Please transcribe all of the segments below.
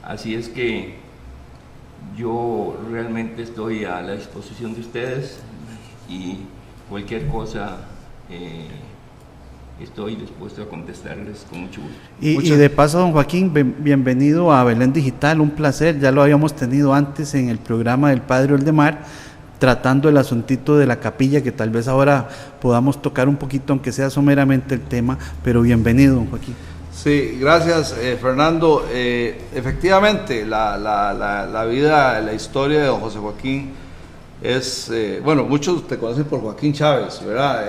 Así es que yo realmente estoy a la disposición de ustedes y cualquier cosa estoy dispuesto a contestarles con mucho gusto. Y de paso, don Joaquín, bienvenido a Belén Digital, un placer. Ya lo habíamos tenido antes en el programa del Padre Oldemar, tratando el asuntito de la capilla, que tal vez ahora podamos tocar un poquito, aunque sea someramente el tema, pero bienvenido, don Joaquín. Sí, gracias, Fernando. Efectivamente, la vida, la historia de don José Joaquín es, bueno, muchos te conocen por Joaquín Chávez, ¿verdad?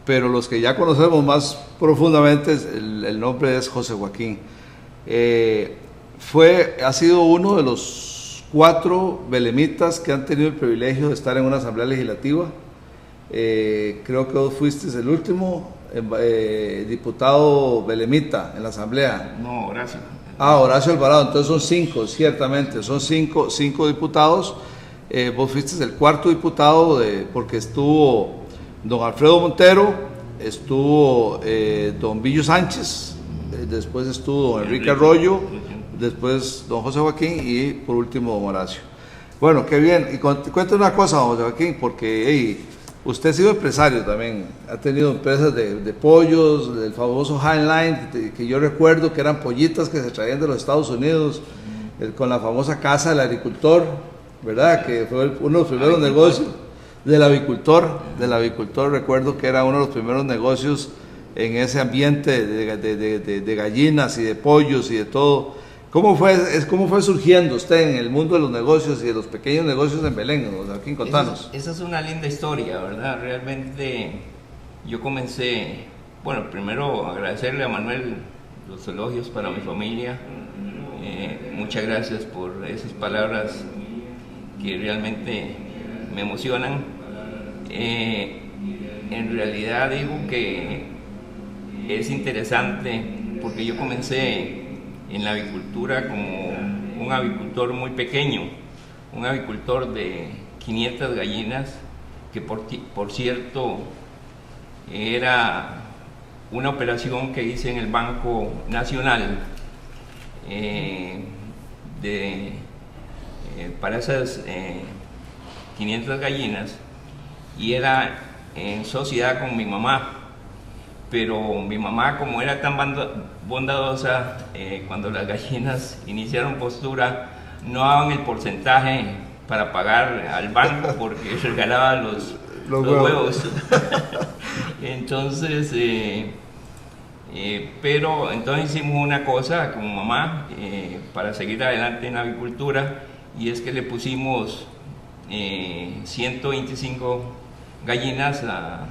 Pero los que ya conocemos más profundamente, el nombre es José Joaquín. Ha sido uno de los 4 belemitas que han tenido el privilegio de estar en una asamblea legislativa. Creo que vos fuiste el último diputado belemita en la asamblea. No, Horacio. Horacio Alvarado, entonces son 5, ciertamente, son 5 diputados. Vos fuiste el 4º diputado porque estuvo don Alfredo Montero, estuvo don Billo Sánchez, después estuvo don Enrique Arroyo, después don José Joaquín y por último don Horacio. Bueno, qué bien. Y cuéntame una cosa, don José Joaquín, porque usted ha sido empresario también, ha tenido empresas de pollos, del famoso Heinlein, que yo recuerdo que eran pollitas que se traían de los Estados Unidos, con la famosa casa del agricultor, ¿verdad? Que fue uno de los primeros negocios. Del avicultor, recuerdo que era uno de los primeros negocios en ese ambiente de gallinas y de pollos y de todo. ¿Cómo fue surgiendo usted en el mundo de los negocios y de los pequeños negocios en Belén? Joaquín, contanos. Esa es una linda historia, ¿verdad? Realmente yo comencé, bueno, primero agradecerle a Manuel los elogios para mi familia. Muchas gracias por esas palabras que realmente me emocionan. En realidad digo que es interesante porque yo comencé en la avicultura como un avicultor muy pequeño, un avicultor de 500 gallinas, que por cierto era una operación que hice en el Banco Nacional para esas 500 gallinas, y era en sociedad con mi mamá, pero mi mamá, como era tan bondadosa, cuando las gallinas iniciaron postura, no daban el porcentaje para pagar al banco porque regalaba los huevos. Entonces, pero entonces hicimos una cosa con mamá para seguir adelante en la avicultura, y es que le pusimos 125 gallinas a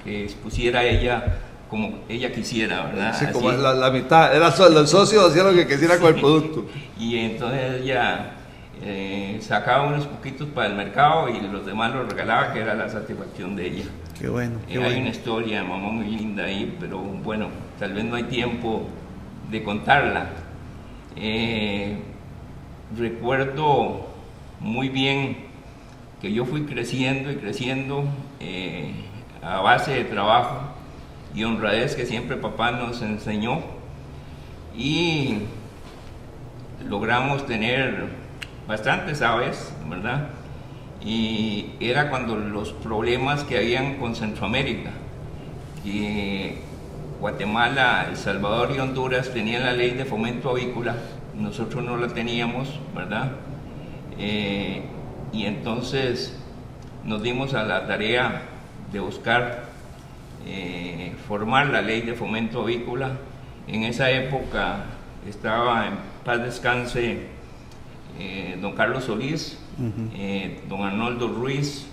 que expusiera ella como ella quisiera, ¿verdad? Sí, como la mitad, era el socio hacía lo que quisiera con el producto. Y entonces ella sacaba unos poquitos para el mercado y los demás los regalaba, que era la satisfacción de ella. Qué bueno. Hay una historia de mamá muy linda ahí, pero bueno, tal vez no hay tiempo de contarla. Recuerdo muy bien que yo fui creciendo y creciendo a base de trabajo y honradez que siempre papá nos enseñó, y logramos tener bastantes aves, ¿verdad? Y era cuando los problemas que habían con Centroamérica, que Guatemala, El Salvador y Honduras tenían la ley de fomento avícola, nosotros no la teníamos, ¿verdad? Y entonces nos dimos a la tarea de buscar formar la ley de fomento avícola. En esa época estaba en paz descanse don Carlos Solís, don Arnoldo Ruiz,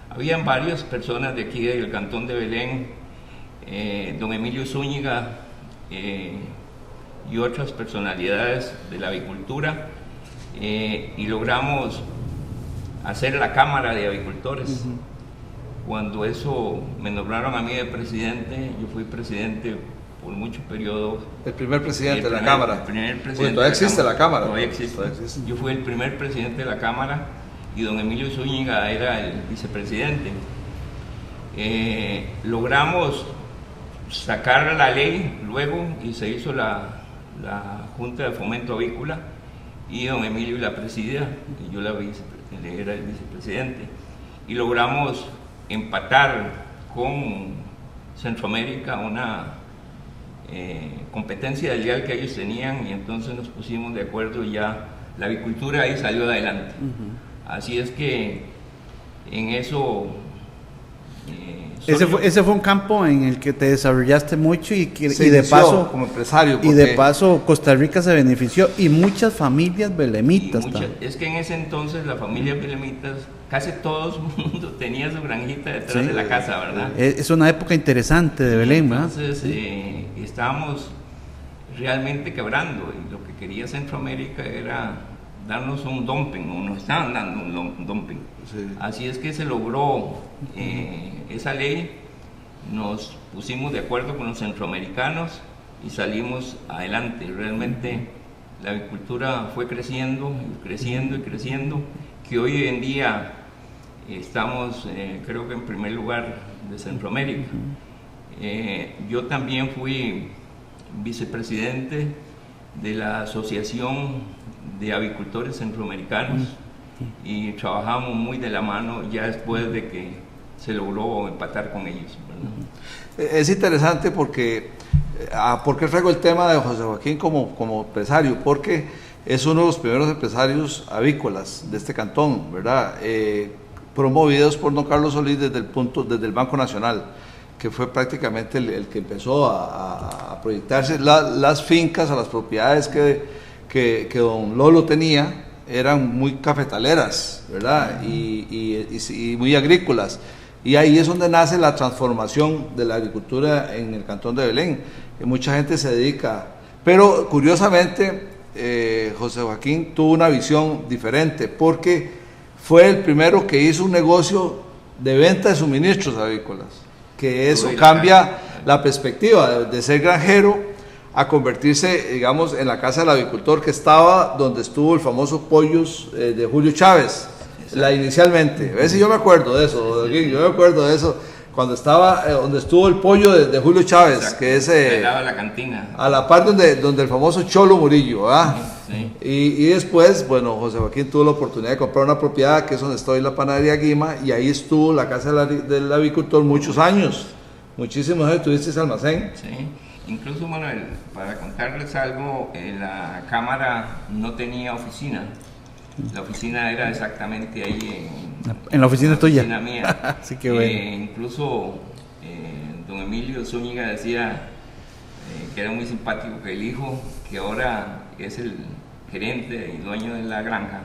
habían varias personas de aquí del cantón de Belén, don Emilio Zúñiga y otras personalidades de la avicultura, y logramos hacer la Cámara de Avicultores. Cuando eso me nombraron a mí de presidente, yo fui presidente por mucho periodo. El primer presidente de la Cámara. El primer presidente. Pues todavía existe la Cámara. Todavía existe. Yo fui el primer presidente de la Cámara y don Emilio Zúñiga era el vicepresidente. Logramos sacar la ley luego y se hizo la Junta de Fomento Avícola y don Emilio la presidía y yo era el vicepresidente y logramos empatar con Centroamérica una competencia legal que ellos tenían y entonces nos pusimos de acuerdo y ya la avicultura ahí salió adelante. Así es que en eso... ese fue un campo en el que te desarrollaste mucho y de paso como empresario y de paso Costa Rica se benefició y muchas familias belemitas es que en ese entonces las familias belemitas casi todo el mundo tenía su granjita detrás de la casa, ¿verdad? Es una época interesante de Belén, ¿verdad? Entonces estábamos realmente quebrando y lo que quería Centroamérica era darnos un dumping, o nos estaban dando un dumping. Sí. Así es que se logró esa ley, nos pusimos de acuerdo con los centroamericanos y salimos adelante. Realmente la agricultura fue creciendo, creciendo y creciendo, que hoy en día estamos creo que en primer lugar de Centroamérica. Yo también fui vicepresidente de la Asociación de Avicultores Centroamericanos y trabajamos muy de la mano ya después de que se logró empatar con ellos, ¿verdad? Es interesante porque ¿por qué traigo el tema de José Joaquín como empresario? Porque es uno de los primeros empresarios avícolas de este cantón, ¿verdad? Promovidos por don Carlos Solís desde el Banco Nacional, que fue prácticamente el que empezó a proyectarse. Las fincas, a las propiedades que don Lolo tenía, eran muy cafetaleras, ¿verdad? Y muy agrícolas. Y ahí es donde nace la transformación de la agricultura en el cantón de Belén, que mucha gente se dedica. Pero curiosamente, José Joaquín tuvo una visión diferente, porque fue el primero que hizo un negocio de venta de suministros avícolas, que eso cambia la perspectiva de ser granjero a convertirse, digamos, en la casa del avicultor, que estaba donde estuvo el famoso Pollos de Julio Chávez, inicialmente. A veces yo me acuerdo de eso, yo me acuerdo de eso, cuando estaba, donde estuvo el pollo de Julio Chávez. Exacto. Que es la cantina, a la parte donde el famoso Cholo Murillo, ¿verdad? Sí. Y después, bueno, José Joaquín tuvo la oportunidad de comprar una propiedad que es donde estoy, la panadería Guima, y ahí estuvo la casa del avicultor muchos años, muchísimos años. Tuviste ese almacén. Sí. Incluso, Manuel, para contarles algo, la Cámara no tenía oficina. La oficina era exactamente ahí en la oficina tuya. En la oficina mía. Así que bueno. Incluso don Emilio Zúñiga decía que era muy simpático que el hijo, que ahora es el gerente y dueño de la granja,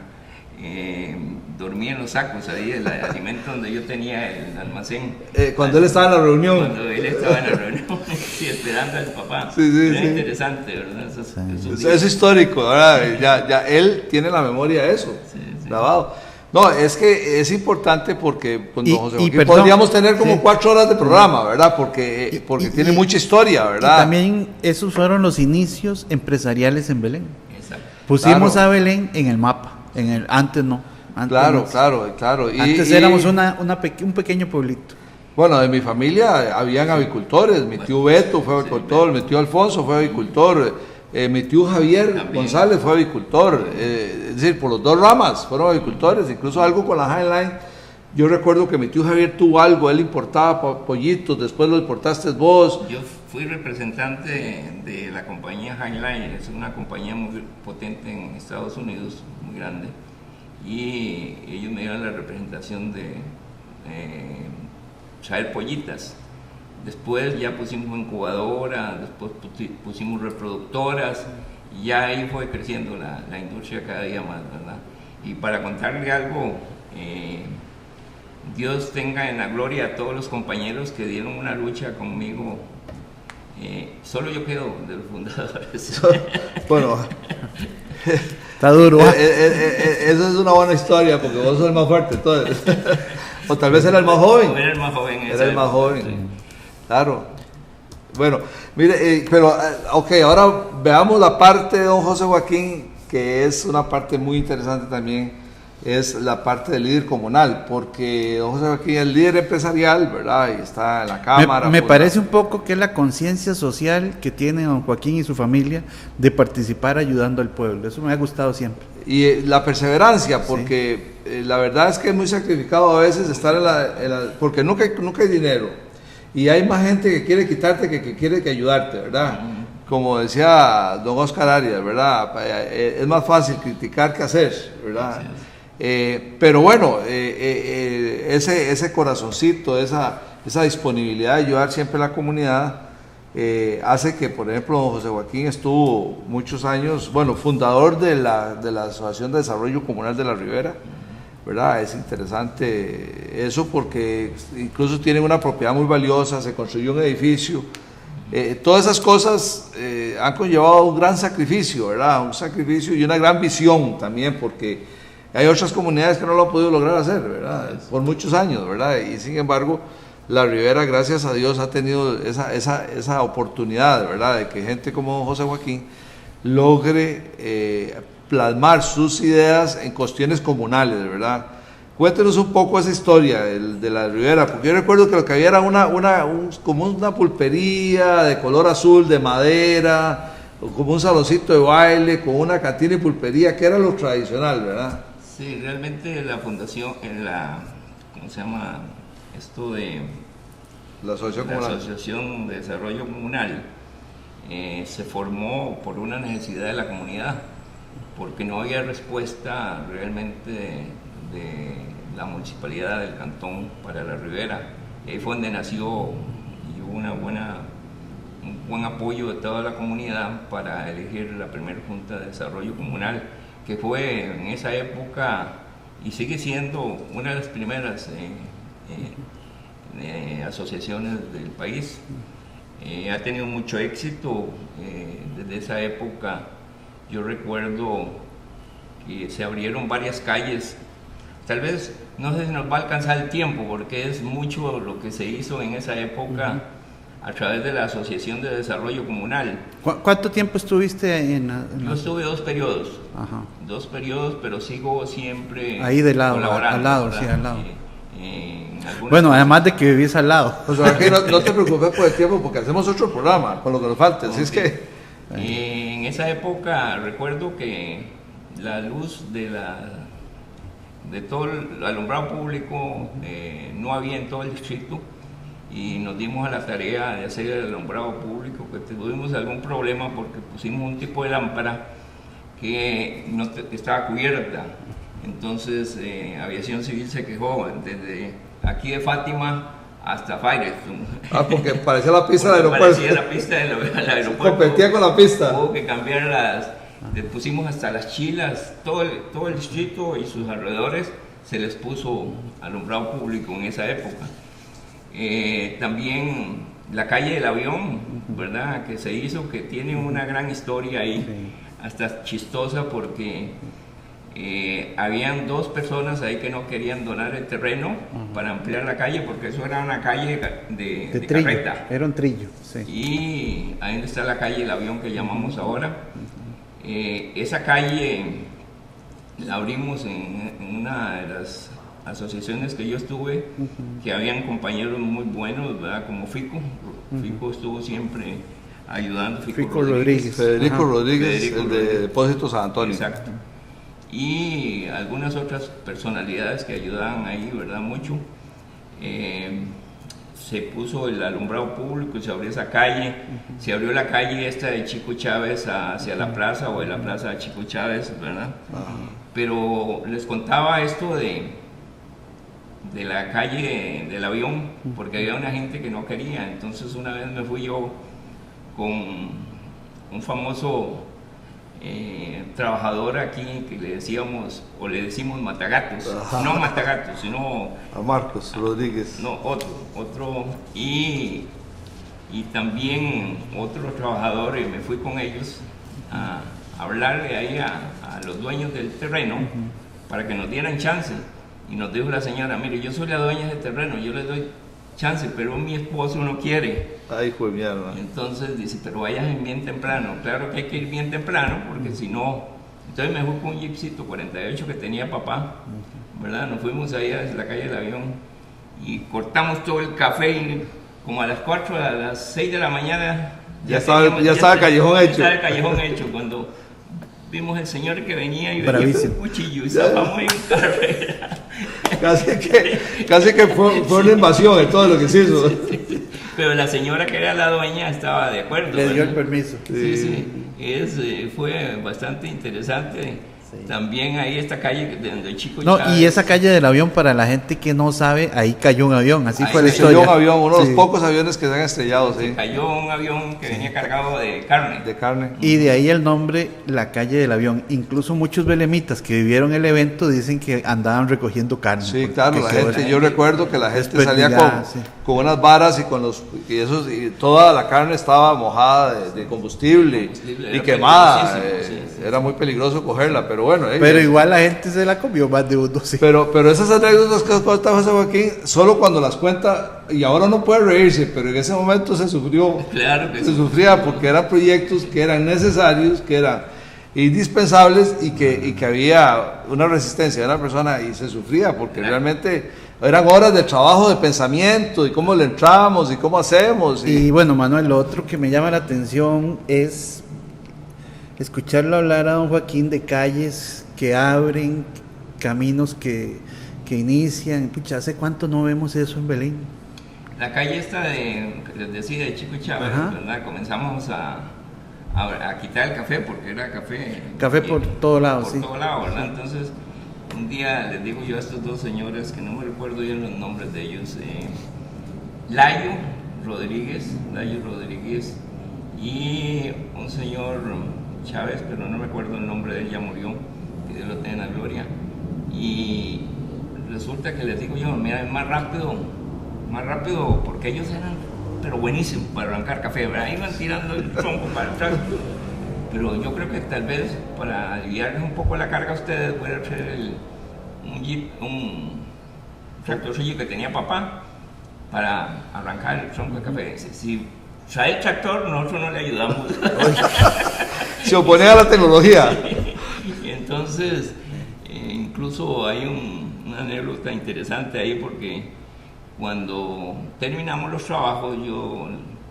dormía en los sacos ahí del alimento donde yo tenía el almacén. Cuando él estaba en la reunión. Cuando él estaba en la reunión, sí, esperando al papá. Sí, era interesante, ¿verdad? Es histórico, ¿verdad? Ya él tiene la memoria de eso, grabado. No, es que es importante porque con don José Joaquín podríamos tener como 4 horas de programa, ¿verdad? Porque tiene mucha historia, ¿verdad? Y también esos fueron los inicios empresariales en Belén. Exacto. Pusimos a Belén en el mapa. Antes no. Claro. Antes éramos un pequeño pueblito. Bueno, de mi familia habían avicultores. Mi tío Beto fue avicultor, mi tío Alfonso fue avicultor, mi tío Javier González fue avicultor. Es decir, por los 2 ramas fueron avicultores, incluso algo con la Highline. Yo recuerdo que mi tío Javier tuvo algo, él importaba pollitos, después lo importaste vos. Yo fui representante de la compañía Highline, es una compañía muy potente en Estados Unidos, muy grande, y ellos me dieron la representación de traer pollitas. Después ya pusimos incubadora, después pusimos reproductoras, y ya ahí fue creciendo la industria cada día más, ¿verdad? Y para contarle algo, Dios tenga en la gloria a todos los compañeros que dieron una lucha conmigo. Solo yo quedo de los fundadores. Bueno, está duro. Esa es una buena historia porque vos sos el más fuerte, entonces. O tal vez era el más joven. Era el más joven. Era el más joven. Sí. Claro. Bueno, mire, pero ok, ahora veamos la parte de don José Joaquín, que es una parte muy interesante también. es la parte del líder comunal, porque don José Joaquín es líder empresarial, ¿verdad? Y está en la Cámara. Me parece un poco que es la conciencia social que tiene don Joaquín y su familia de participar ayudando al pueblo. Eso me ha gustado siempre. Y la perseverancia, porque la verdad es que es muy sacrificado a veces estar porque nunca hay dinero. Y hay más gente que quiere quitarte que quiere que ayudarte, ¿verdad? Como decía don Oscar Arias, ¿verdad? Es más fácil criticar que hacer, ¿verdad? Pero bueno, ese corazoncito, esa disponibilidad de ayudar siempre a la comunidad, hace que, por ejemplo, don José Joaquín estuvo muchos años, fundador de la Asociación de Desarrollo Comunal de la Ribera, ¿verdad? Es interesante eso porque incluso tienen una propiedad muy valiosa, se construyó un edificio. Todas esas cosas han conllevado un gran sacrificio, ¿verdad? Un sacrificio y una gran visión también, porque hay otras comunidades que no lo han podido lograr hacer, ¿verdad? Por muchos años, ¿verdad? Y sin embargo, la Ribera, gracias a Dios, ha tenido esa oportunidad, ¿verdad? De que gente como don José Joaquín logre plasmar sus ideas en cuestiones comunales, ¿verdad? Cuéntenos un poco esa historia de la Ribera, porque yo recuerdo que lo que había era como una pulpería de color azul, de madera, como un saloncito de baile, con una cantina y pulpería, que era lo tradicional, ¿verdad? Sí, realmente la fundación, ¿cómo se llama esto de la Asociación de Desarrollo Comunal? Se formó por una necesidad de la comunidad, porque no había respuesta realmente de la municipalidad del cantón para la Ribera. Ahí fue donde nació y hubo un buen apoyo de toda la comunidad para elegir la primera Junta de Desarrollo Comunal, que fue en esa época y sigue siendo una de las primeras asociaciones del país. Ha tenido mucho éxito desde esa época. Yo recuerdo que se abrieron varias calles. Tal vez no sé si nos va a alcanzar el tiempo porque es mucho lo que se hizo en esa época a través de la Asociación de Desarrollo Comunal. ¿Cuánto tiempo estuviste Yo estuve 2 periodos. Ajá. 2 periodos, pero sigo siempre ahí de lado, colaborando, al lado, ¿verdad? sí, al lado. Bueno, además de que vivís al lado. Pues aquí no te preocupes por el tiempo porque hacemos otro programa con lo que nos falta, así es que... En esa época recuerdo que la luz de todo el alumbrado público no había en todo el distrito y nos dimos a la tarea de hacer el alumbrado público, que tuvimos algún problema porque pusimos un tipo de lámpara que no estaba cubierta. Entonces Aviación Civil se quejó desde aquí de Fátima hasta Firestone. Porque parecía la pista del aeropuerto. Parecía la pista del aeropuerto. Competía con la pista. Hubo que cambiar pusimos hasta las chilas, todo el distrito y sus alrededores se les puso alumbrado público en esa época. También la calle del avión, ¿verdad? Que se hizo, que tiene una gran historia ahí, sí. Hasta chistosa porque habían 2 personas ahí que no querían donar el terreno para ampliar la calle, porque eso era una calle de carreta. Era un trillo, sí. Y ahí está la calle del avión que llamamos ahora. Esa calle la abrimos en una de las asociaciones que yo estuve, que habían compañeros muy buenos, ¿verdad? Como Fico. Fico estuvo siempre ayudando. Fico Rodríguez. Federico Rodríguez, el de Depósito San Antonio. Exacto. Y algunas otras personalidades que ayudaban ahí, ¿verdad? Mucho. Se puso el alumbrado público, se abrió esa calle, se abrió la calle esta de Chico Chávez hacia la plaza, o de la plaza de Chico Chávez, ¿verdad? Pero les contaba esto de la calle del avión, porque había una gente que no quería. Entonces una vez me fui yo con un famoso trabajador aquí que le decimos Matagatos. No Matagatos, sino a Marcos Rodríguez. No, otro y también otro trabajador, y me fui con ellos a hablarle ahí a los dueños del terreno para que nos dieran chance. Y nos dijo la señora: mire, yo soy la dueña del terreno, yo le doy chance, pero mi esposo no quiere. Ay, hijo de mierda. Entonces dice: pero vayan bien temprano. Claro que hay que ir bien temprano, porque si no, Entonces me fui con un Jeepcito 48 que tenía papá, ¿verdad? Nos fuimos ahí a la calle del Avión y cortamos todo el café y como a las 4, a las 6 de la mañana ya estaba el callejón hecho. Estaba el callejón hecho cuando vimos el señor que venía y venía bravísimo. con un cuchillo y zafamos en carrera. Casi que fue una invasión en todo lo que se hizo. Pero la señora que era la dueña estaba de acuerdo. Le dio el ¿verdad? permiso. Sí. Fue bastante interesante. Sí. También ahí esta calle donde Chico No, Chávez. y esa calle del Avión, para la gente que no sabe, ahí cayó un avión, así Ahí fue la Cayó historia. un avión, uno de los pocos aviones que se han estrellado, sí. Cayó un avión que venía cargado de carne. De carne. Y de ahí el nombre, la calle del Avión. Incluso muchos belemitas que vivieron el evento dicen que andaban recogiendo carne. Sí, claro, la quedó gente, yo recuerdo que la gente salía sí. con unas varas y toda la carne estaba mojada de combustible y quemada. Era muy peligroso cogerla, pero bueno. Pero igual la gente se la comió más de uno, sí. Pero esas anécdotas que cuenta José Joaquín, solo cuando las cuenta, y ahora no puede reírse, pero en ese momento se sufrió. Claro que se sufría porque eran proyectos que eran necesarios, que eran indispensables y que había una resistencia de una persona y se sufría porque realmente eran horas de trabajo, de pensamiento y cómo le entramos y cómo hacemos. Y bueno, Manuel, lo otro que me llama la atención es escucharlo hablar a don Joaquín de calles que abren, caminos que inician. Pucha, ¿hace cuánto no vemos eso en Belén? La calle esta que les decía de Chico Chávez, ¿verdad? Comenzamos a quitar el café porque era café. Café por todo lado, sí. Por todo lado, ¿verdad? Entonces, un día les digo yo a estos dos señores, que no me recuerdo bien los nombres de ellos, Layo Rodríguez y un señor Chávez, pero no me acuerdo el nombre de él, ya murió, que Dios lo tenga en la gloria. Y resulta que les digo yo, mira, más rápido, porque ellos eran, pero buenísimos para arrancar café, ¿verdad? Iban tirando el tronco para atrás. Pero yo creo que tal vez para aliviarles un poco la carga a ustedes, pueden hacer un tractorcillo que tenía papá para arrancar el tronco de café. Dice, si trae el tractor, nosotros no le ayudamos. Se oponía a la tecnología. Y entonces, incluso hay una anécdota interesante ahí porque cuando terminamos los trabajos yo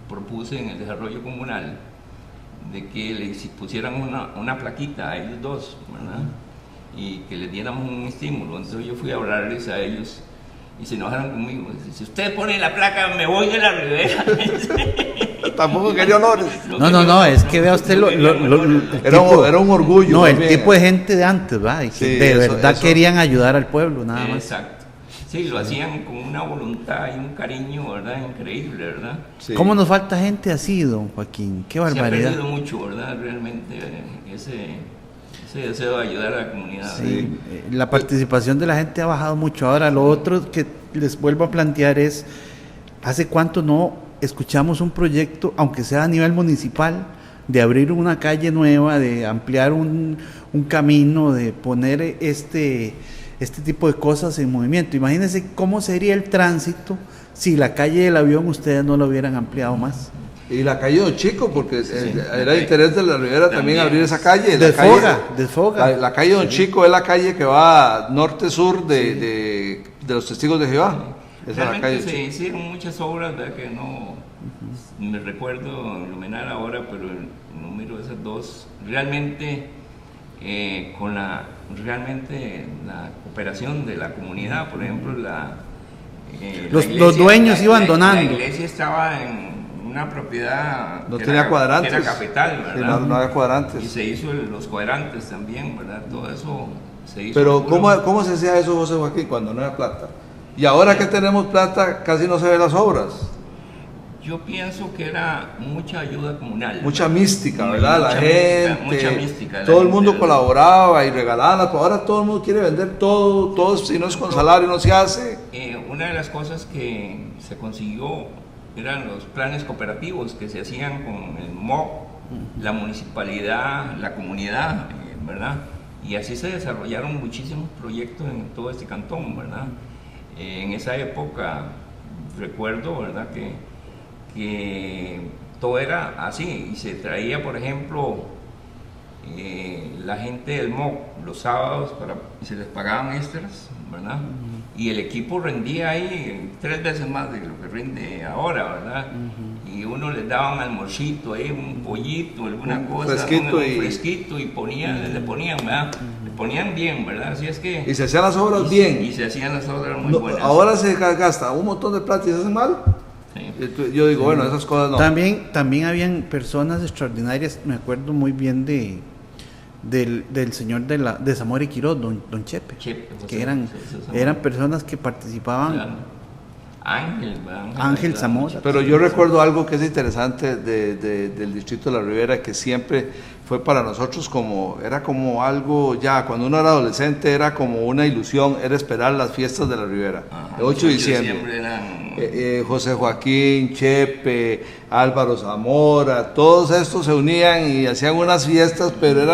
propuse en el desarrollo comunal de que les pusieran una plaquita a ellos dos, ¿verdad? Y que les diéramos un estímulo. Entonces yo fui a hablarles a ellos y se enojaron conmigo. Si ustedes ponen la placa, me voy de la ribera. Tampoco quería honores. No, es que vea usted era un orgullo. No, el tipo de gente de antes, ¿va? Y que de verdad querían ayudar al pueblo, nada más. Exacto. Sí, lo hacían con una voluntad y un cariño, ¿verdad? Increíble, ¿verdad? Sí. ¿Cómo nos falta gente así, don Joaquín? Qué barbaridad. Se ha perdido mucho, ¿verdad? Realmente ese deseo de ayudar a la comunidad. Sí, la participación de la gente ha bajado mucho. Ahora, lo otro que les vuelvo a plantear es, ¿hace cuánto no escuchamos un proyecto, aunque sea a nivel municipal, de abrir una calle nueva, de ampliar un camino, de poner este tipo de cosas en movimiento? Imagínense cómo sería el tránsito si la calle del Avión ustedes no lo hubieran ampliado más. Y la calle Don Chico, porque era interés de la Ribera también abrir esa calle. Desfoga. La calle Don Chico es la calle que va norte-sur de los Testigos de Jehová. Esa es la calle. Se hicieron muchas obras, ¿verdad? Que no me recuerdo iluminar ahora, pero el número de esas dos, realmente con la cooperación de la comunidad, por ejemplo, los dueños iban donando. La iglesia estaba en una propiedad no tenía cuadrantes, que era capital, ¿verdad? Sí, no había cuadrantes. Y se hizo los cuadrantes también, ¿verdad? Todo eso se hizo. Pero ¿cómo se hacía eso, José Joaquín, cuando no había plata? Y ahora que tenemos plata, casi no se ven las obras. Yo pienso que era mucha ayuda comunal. Mucha mística, ¿verdad? La gente, mucha mística. Todo el mundo colaboraba y regalaba. Ahora todo el mundo quiere vender todo si no es con salario no se hace. Una de las cosas que se consiguió eran los planes cooperativos que se hacían con el MOC, la municipalidad, la comunidad, ¿verdad? Y así se desarrollaron muchísimos proyectos en todo este cantón, ¿verdad? En esa época recuerdo, ¿verdad? Que todo era así y se traía, por ejemplo, la gente del MOC los sábados se les pagaban extras, ¿verdad? Y el equipo rendía ahí 3 veces más de lo que rinde ahora, ¿verdad? Y uno les daba un almuercito ahí, un pollito, alguna cosa, fresquito un fresquito, y le ponían, ¿verdad? Le ponían bien, ¿verdad? Así es que... Y se hacían las obras bien. Y se hacían las obras muy buenas. Ahora se gasta un montón de plata y se hace mal. Sí. Yo digo, bueno, esas cosas no. También habían personas extraordinarias, me acuerdo muy bien del señor de Zamora y Quirós, don Chepe, que eran personas que participaban. Claro. Ángel Zamora. Pero yo recuerdo algo que es interesante del distrito de la Ribera, que siempre fue para nosotros era como algo, ya cuando uno era adolescente era como una ilusión, era esperar las fiestas de la Ribera, el 8 de diciembre. José Joaquín, Chepe, Álvaro Zamora, todos estos se unían y hacían unas fiestas, pero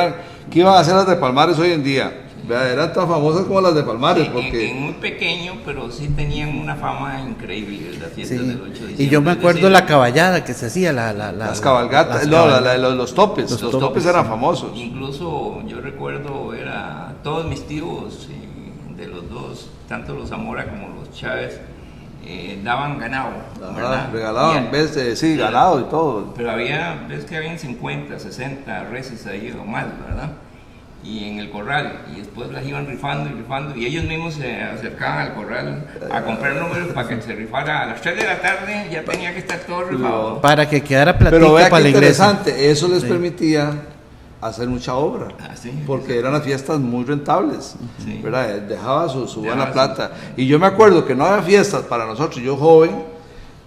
¿qué iban a hacer las de Palmares hoy en día? Eran tan famosas como las de Palmares. Porque... muy pequeño, pero sí tenían una fama increíble las fiestas del 8 de diciembre. Y yo me acuerdo la caballada que se hacía, las cabalgatas, los topes. Los topes eran famosos. Incluso yo recuerdo, todos mis tíos de los dos, tanto los Zamora como los Chávez, daban ganado. Regalaban, ganado y todo. Pero ves que habían 50, 60 reses ahí o más, ¿verdad? Y en el corral, y después las iban rifando, y ellos mismos se acercaban al corral a comprar números para que se rifara. A las 3 de la tarde ya tenía que estar todo rifado. Para que quedara platito para la iglesia. Interesante, eso les permitía hacer mucha obra, porque eran las fiestas muy rentables, ¿verdad? Dejaba su buena plata. Y yo me acuerdo que no había fiestas para nosotros, yo joven,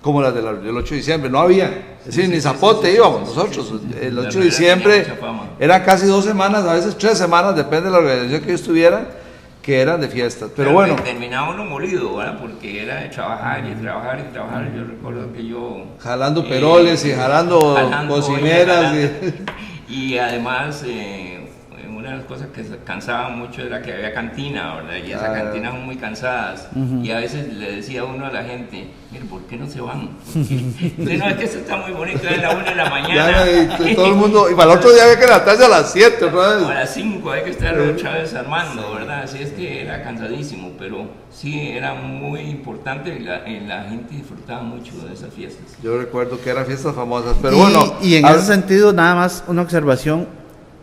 como las del 8 de diciembre, no había. Es decir, ni Zapote íbamos nosotros. El 8 de diciembre eran casi 2 semanas, a veces 3 semanas, depende de la organización que ellos tuvieran, que eran de fiestas. Pero bueno. Terminaba uno molido, ¿verdad? Porque era de trabajar y trabajar y trabajar. Yo recuerdo que jalando peroles y jalando cocineras. Y además, una de las cosas que se cansaban mucho era que había cantina, ¿verdad? Y esas cantinas son muy cansadas. Y a veces le decía uno a la gente, mire, ¿por qué no se van? Porque no, es que esto está muy bonito, es la 1 de la mañana. Todo el mundo, y para el otro día había que levantarse a las 7, ¿no? A las 5 hay que estar otra vez armando, ¿verdad? Así es que era cansadísimo, pero sí era muy importante y la gente disfrutaba mucho de esas fiestas. Yo recuerdo que eran fiestas famosas, pero bueno. Y en ese sentido, nada más una observación,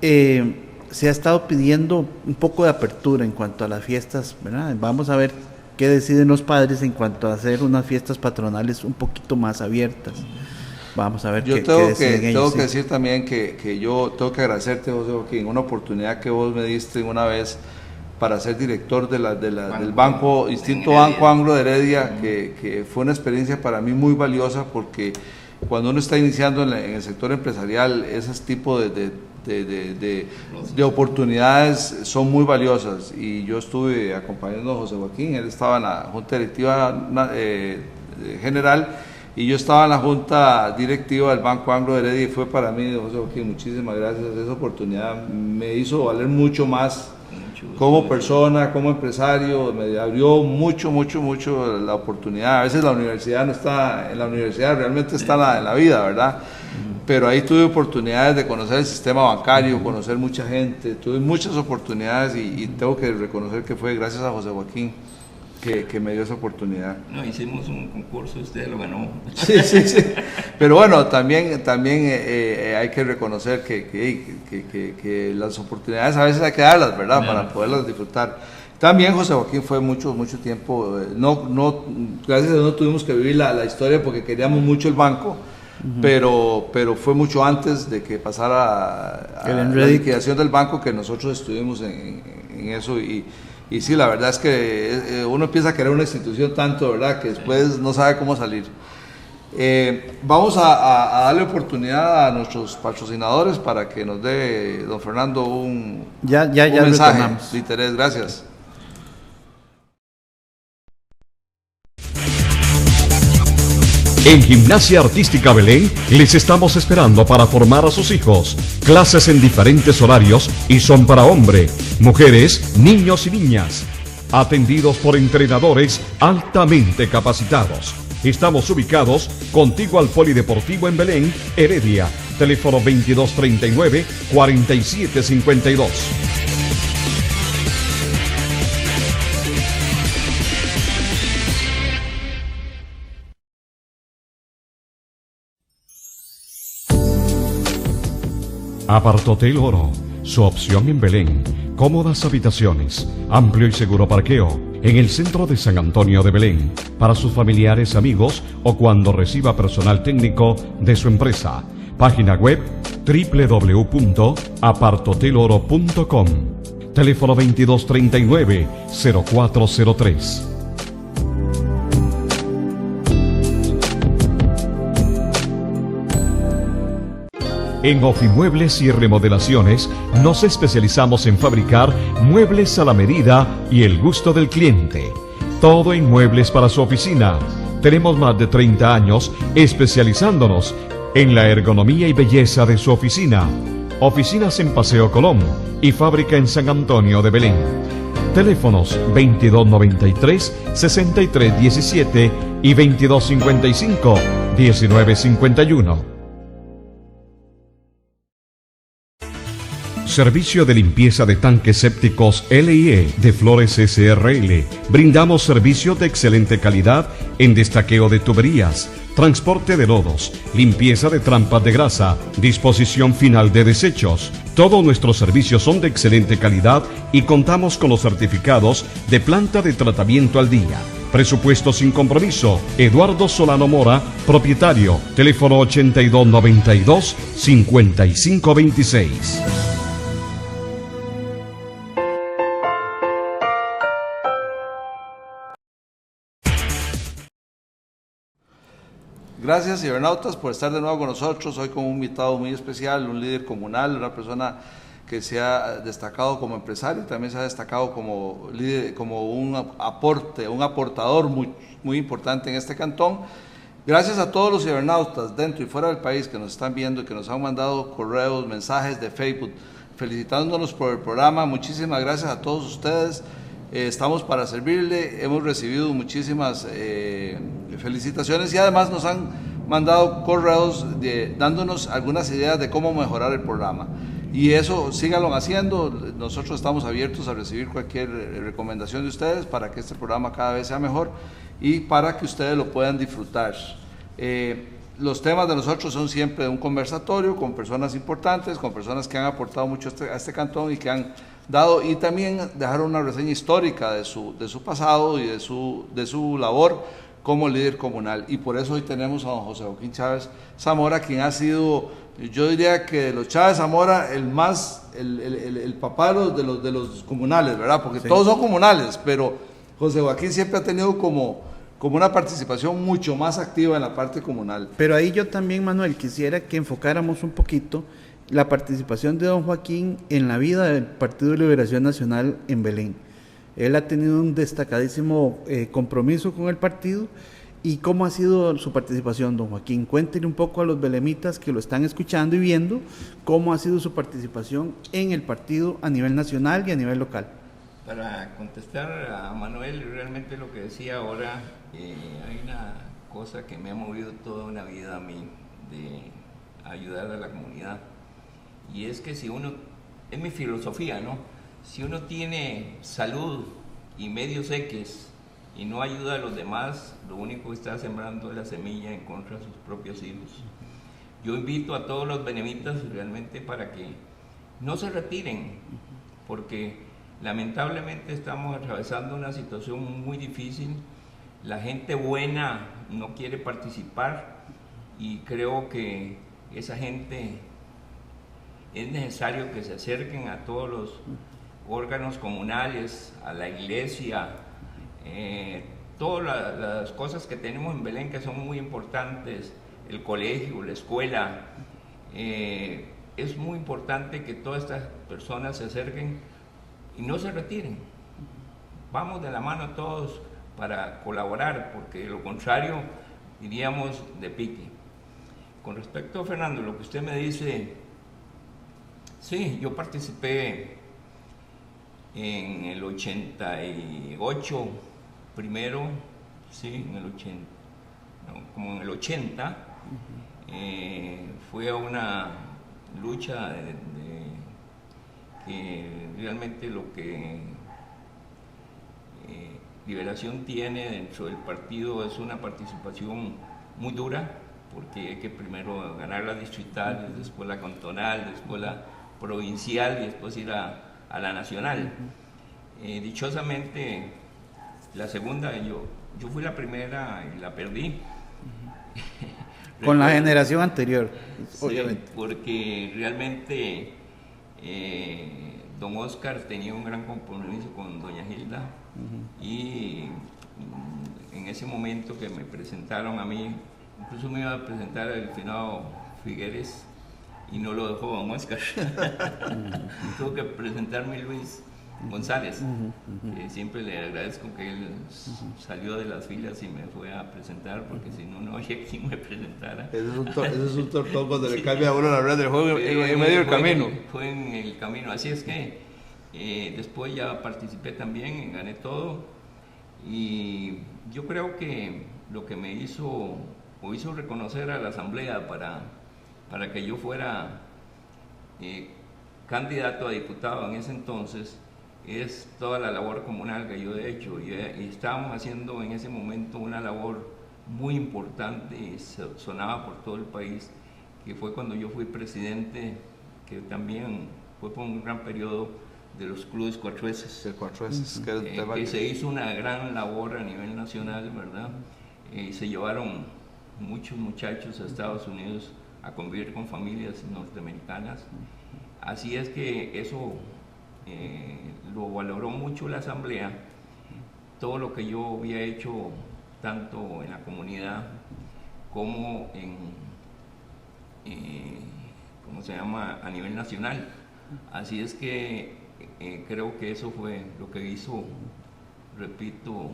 se ha estado pidiendo un poco de apertura en cuanto a las fiestas, ¿verdad? Vamos a ver qué deciden los padres en cuanto a hacer unas fiestas patronales un poquito más abiertas. Vamos a ver qué deciden ellos. Tengo que decir también que yo tengo que agradecerte, José Joaquín, una oportunidad que vos me diste una vez para ser director del Banco Instinto Banco Anglo de Heredia, que fue una experiencia para mí muy valiosa, porque cuando uno está iniciando en el sector empresarial, ese tipo de oportunidades son muy valiosas, y yo estuve acompañando a José Joaquín, él estaba en la Junta Directiva General y yo estaba en la Junta Directiva del Banco Anglo de Heredia, y fue para mí, José Joaquín, muchísimas gracias. Esa oportunidad me hizo valer mucho más como persona, como empresario, me abrió mucho la oportunidad. A veces la universidad no está en la universidad, realmente está en la vida, ¿verdad? Pero ahí tuve oportunidades de conocer el sistema bancario, conocer mucha gente, tuve muchas oportunidades, y tengo que reconocer que fue gracias a José Joaquín que me dio esa oportunidad. No, hicimos un concurso y usted lo ganó. Sí. Pero bueno, también hay que reconocer que las oportunidades a veces hay que darlas, ¿verdad? Para poderlas disfrutar. También José Joaquín fue mucho tiempo, gracias a Dios no tuvimos que vivir la historia porque queríamos mucho el banco, pero fue mucho antes de que pasara a la liquidación del banco que nosotros estuvimos en eso, y sí, la verdad es que uno empieza a querer una institución tanto, ¿verdad?, que después no sabe cómo salir. Vamos a darle oportunidad a nuestros patrocinadores para que nos dé don Fernando un mensaje de interés. Gracias. En Gimnasia Artística Belén les estamos esperando para formar a sus hijos. Clases en diferentes horarios y son para hombre, mujeres, niños y niñas. Atendidos por entrenadores altamente capacitados. Estamos ubicados contiguo al Polideportivo en Belén, Heredia. Teléfono 2239-4752. Apartotel Oro, su opción en Belén. Cómodas habitaciones, amplio y seguro parqueo, en el centro de San Antonio de Belén, para sus familiares, amigos o cuando reciba personal técnico de su empresa. Página web www.apartoteloro.com. Teléfono 2239-0403. En Ofimuebles y Remodelaciones nos especializamos en fabricar muebles a la medida y el gusto del cliente. Todo en muebles para su oficina. Tenemos más de 30 años especializándonos en la ergonomía y belleza de su oficina. Oficinas en Paseo Colón y fábrica en San Antonio de Belén. Teléfonos 2293-6317 y 2255-1951. Servicio de limpieza de tanques sépticos LIE de Flores SRL. Brindamos servicio de excelente calidad en destaqueo de tuberías, transporte de lodos, limpieza de trampas de grasa, disposición final de desechos. Todos nuestros servicios son de excelente calidad y contamos con los certificados de planta de tratamiento al día. Presupuesto sin compromiso. Eduardo Solano Mora, propietario. Teléfono 8292-5526. Gracias, cibernautas, por estar de nuevo con nosotros. Hoy con un invitado muy especial, un líder comunal, una persona que se ha destacado como empresario, también se ha destacado como líder, como un aportador muy importante en este cantón. Gracias a todos los cibernautas dentro y fuera del país que nos están viendo y que nos han mandado correos, mensajes de Facebook, felicitándonos por el programa. Muchísimas gracias a todos ustedes. Estamos para servirle, hemos recibido muchísimas felicitaciones y además nos han mandado correos dándonos algunas ideas de cómo mejorar el programa. Y eso síganlo haciendo, nosotros estamos abiertos a recibir cualquier recomendación de ustedes para que este programa cada vez sea mejor y para que ustedes lo puedan disfrutar. Los temas de nosotros son siempre un conversatorio con personas importantes, con personas que han aportado mucho a este cantón y que han dado, y también dejar una reseña histórica de su pasado y de su labor como líder comunal. Y por eso hoy tenemos a don José Joaquín Chávez Zamora, quien ha sido, yo diría que de los Chávez Zamora, el papá de los comunales, ¿verdad? Porque sí, todos son comunales, pero José Joaquín siempre ha tenido como una participación mucho más activa en la parte comunal. Pero ahí yo también, Manuel, quisiera que enfocáramos un poquito la participación de don Joaquín en la vida del Partido de Liberación Nacional en Belén. Él ha tenido un destacadísimo compromiso con el partido. ¿Y cómo ha sido su participación, don Joaquín? Cuéntenle un poco a los belemitas que lo están escuchando y viendo cómo ha sido su participación en el partido a nivel nacional y a nivel local. Para contestar a Manuel, realmente lo que decía ahora, hay una cosa que me ha movido toda una vida a mí, de ayudar a la comunidad. Y es que si uno, es mi filosofía, ¿no? Si uno tiene salud y medios X y no ayuda a los demás, lo único que está sembrando es la semilla en contra de sus propios hijos. Yo invito a todos los benemitas realmente para que no se retiren, porque lamentablemente estamos atravesando una situación muy difícil. La gente buena no quiere participar y creo que esa gente es necesario que se acerquen a todos los órganos comunales, a la iglesia, todas las cosas que tenemos en Belén que son muy importantes, el colegio, la escuela. Es muy importante que todas estas personas se acerquen y no se retiren. Vamos de la mano todos para colaborar, porque de lo contrario iríamos de pique. Con respecto a Fernando, lo que usted me dice, sí, yo participé en el 88 primero, sí, en el 80, no, como en el 80, fue una lucha que realmente lo que Liberación tiene dentro del partido es una participación muy dura, porque hay que primero ganar la distrital, después la cantonal, después la provincial y después ir a la nacional. Dichosamente, la segunda, yo fui la primera y la perdí. Con la generación anterior, sí, obviamente. Porque realmente don Oscar tenía un gran compromiso con doña Hilda, y en ese momento que me presentaron a mí, incluso me iba a presentar al finado Figueres y no lo dejó don Oscar. Tuvo que presentarme Luis González, que siempre le agradezco que él salió de las filas y me fue a presentar, porque si no, no había quien me presentara. Ese es un tortón cuando le cambia a uno la verdad del juego en medio del camino. Fue en el camino, así es que después ya participé también, gané todo, y yo creo que lo que me hizo reconocer a la Asamblea para que yo fuera candidato a diputado en ese entonces es toda la labor comunal que yo he hecho, y estábamos haciendo en ese momento una labor muy importante y sonaba por todo el país, que fue cuando yo fui presidente, que también fue por un gran periodo de los clubes cuatrueces. El cuatrueces, que se hizo una gran labor a nivel nacional, ¿verdad? Se llevaron muchos muchachos a Estados Unidos a convivir con familias norteamericanas. Así es que eso lo valoró mucho la Asamblea, todo lo que yo había hecho tanto en la comunidad como ¿cómo se llama?, a nivel nacional. Así es que creo que eso fue lo que hizo, repito,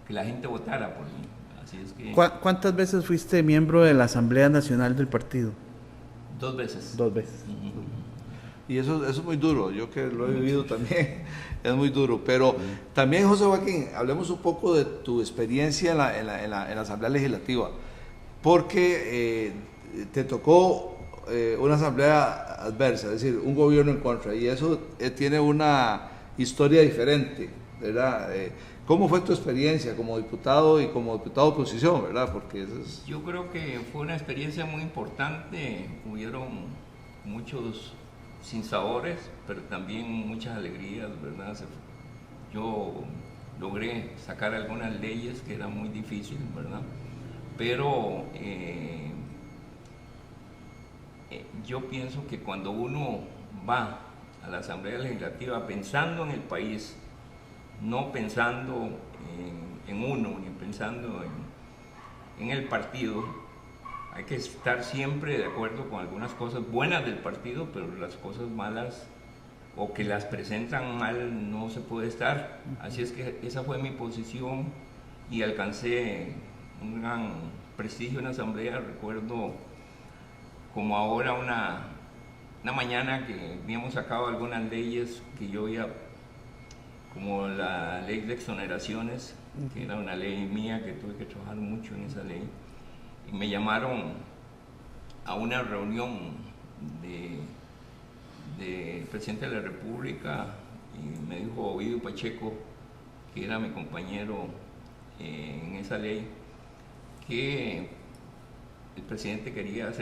que la gente votara por mí. Así es que... ¿Cuántas veces fuiste miembro de la Asamblea Nacional del partido? 2 veces. 2 veces. Y eso es muy duro, yo que lo he vivido también, es muy duro. Pero también, José Joaquín, hablemos un poco de tu experiencia en la Asamblea Legislativa, porque te tocó una asamblea adversa, es decir, un gobierno en contra, y eso tiene una historia diferente, ¿verdad? ¿Cómo fue tu experiencia como diputado y como diputado de oposición, verdad? Porque eso es... Yo creo que fue una experiencia muy importante, hubieron muchos sinsabores, pero también muchas alegrías, ¿verdad? Yo logré sacar algunas leyes que eran muy difíciles, ¿verdad? Pero yo pienso que cuando uno va a la Asamblea Legislativa pensando en el país, no pensando en uno, ni pensando en el partido, hay que estar siempre de acuerdo con algunas cosas buenas del partido, pero las cosas malas o que las presentan mal no se puede estar. Así es que esa fue mi posición y alcancé un gran prestigio en la Asamblea. Recuerdo como ahora una mañana que habíamos sacado algunas leyes que yo había, como la ley de exoneraciones, que era una ley mía que tuve que trabajar mucho en esa ley, y me llamaron a una reunión del presidente de la República, y me dijo Ovidio Pacheco, que era mi compañero en esa ley, que el presidente quería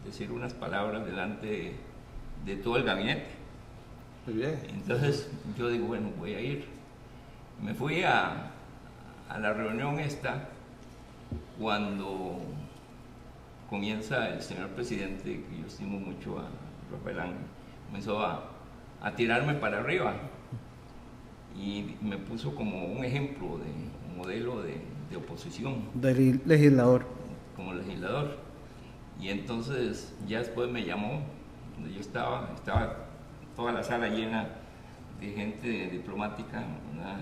decir unas palabras delante de todo el gabinete. Muy bien. Entonces yo digo, bueno, voy a ir. Me fui a la reunión esta, cuando comienza el señor presidente, que yo estimo mucho a Rafael Ángel, comenzó a tirarme para arriba y me puso como un ejemplo de modelo de oposición. Del legislador. Como legislador. Y entonces ya después me llamó, donde yo estaba toda la sala llena de gente diplomática, ¿verdad?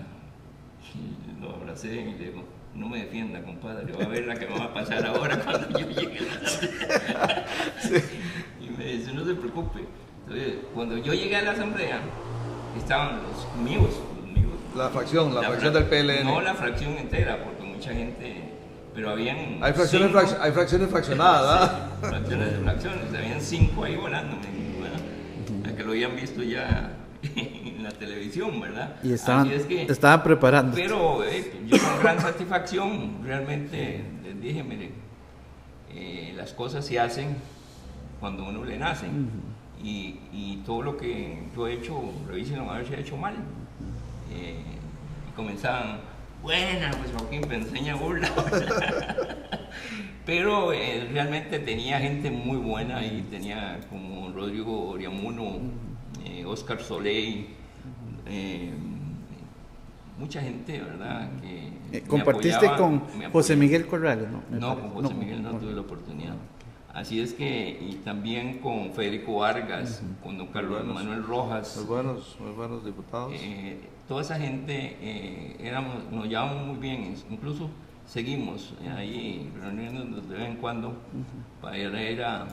Y lo abracé y le digo, no me defienda, compadre, va a ver la que me va a pasar ahora cuando yo llegue a la asamblea. Sí. Y me dice, no se preocupe. Entonces, cuando yo llegué a la asamblea, estaban los míos. La fracción del PLN. No la fracción entera, porque mucha gente pero habían Hay fracciones, hay fracciones fraccionadas, ¿verdad? fracciones de fracciones, habían 5 ahí volando, que lo habían visto ya en la televisión, ¿verdad? Y estaban preparando. Pero yo con gran satisfacción realmente les dije, mire, las cosas se hacen cuando uno le nace, y todo lo que yo he hecho, revisen a ver si he hecho mal. Y comenzaban, bueno, pues Joaquín, me enseña burla. Pero realmente tenía gente muy buena, y tenía como Rodrigo Oriamuno, Oscar Soleil, mucha gente, ¿verdad? Que ¿Compartiste con José Miguel Corrales? No, con José Miguel no tuve la oportunidad. Así es que, y también con Federico Vargas, con don Carlos Manuel Rojas. Muy buenos diputados. Toda esa gente nos llevamos muy bien, incluso seguimos ahí reuniéndonos de vez en cuando para ir a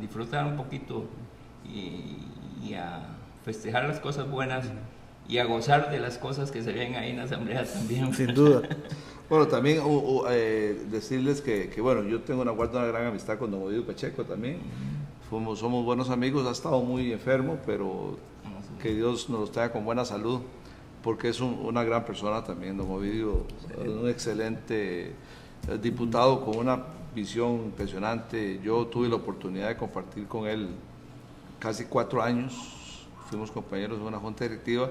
disfrutar un poquito y a festejar las cosas buenas y a gozar de las cosas que se ven ahí en la asamblea también. Sin duda. Bueno, también decirles que, bueno, yo tengo una gran amistad con don Ovidio Pacheco también. Somos buenos amigos, ha estado muy enfermo, pero que Dios nos lo traiga con buena salud, porque es una gran persona también, don Ovidio, un excelente diputado con una visión impresionante. Yo tuve la oportunidad de compartir con él casi 4 años, fuimos compañeros de una junta directiva.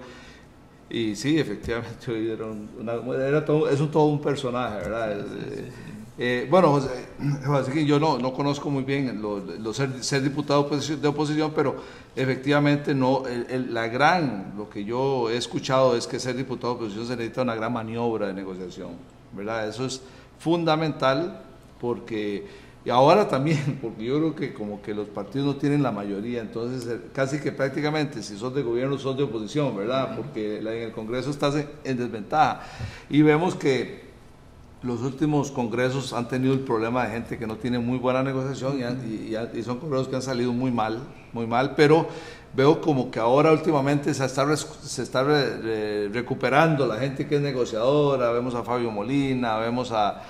Y sí, efectivamente, es todo un personaje, ¿verdad? Bueno, José, yo no conozco muy bien ser diputado de oposición, pero efectivamente no, lo que yo he escuchado es que ser diputado de oposición se necesita una gran maniobra de negociación, ¿verdad? Eso es fundamental, y ahora también, porque yo creo que como que los partidos no tienen la mayoría, entonces casi que prácticamente si sos de gobierno sos de oposición, ¿verdad? Porque en el Congreso estás en desventaja. Y vemos que los últimos congresos han tenido el problema de gente que no tiene muy buena negociación y son congresos que han salido muy mal, pero veo como que ahora últimamente se está recuperando la gente que es negociadora. Vemos a Fabio Molina, vemos a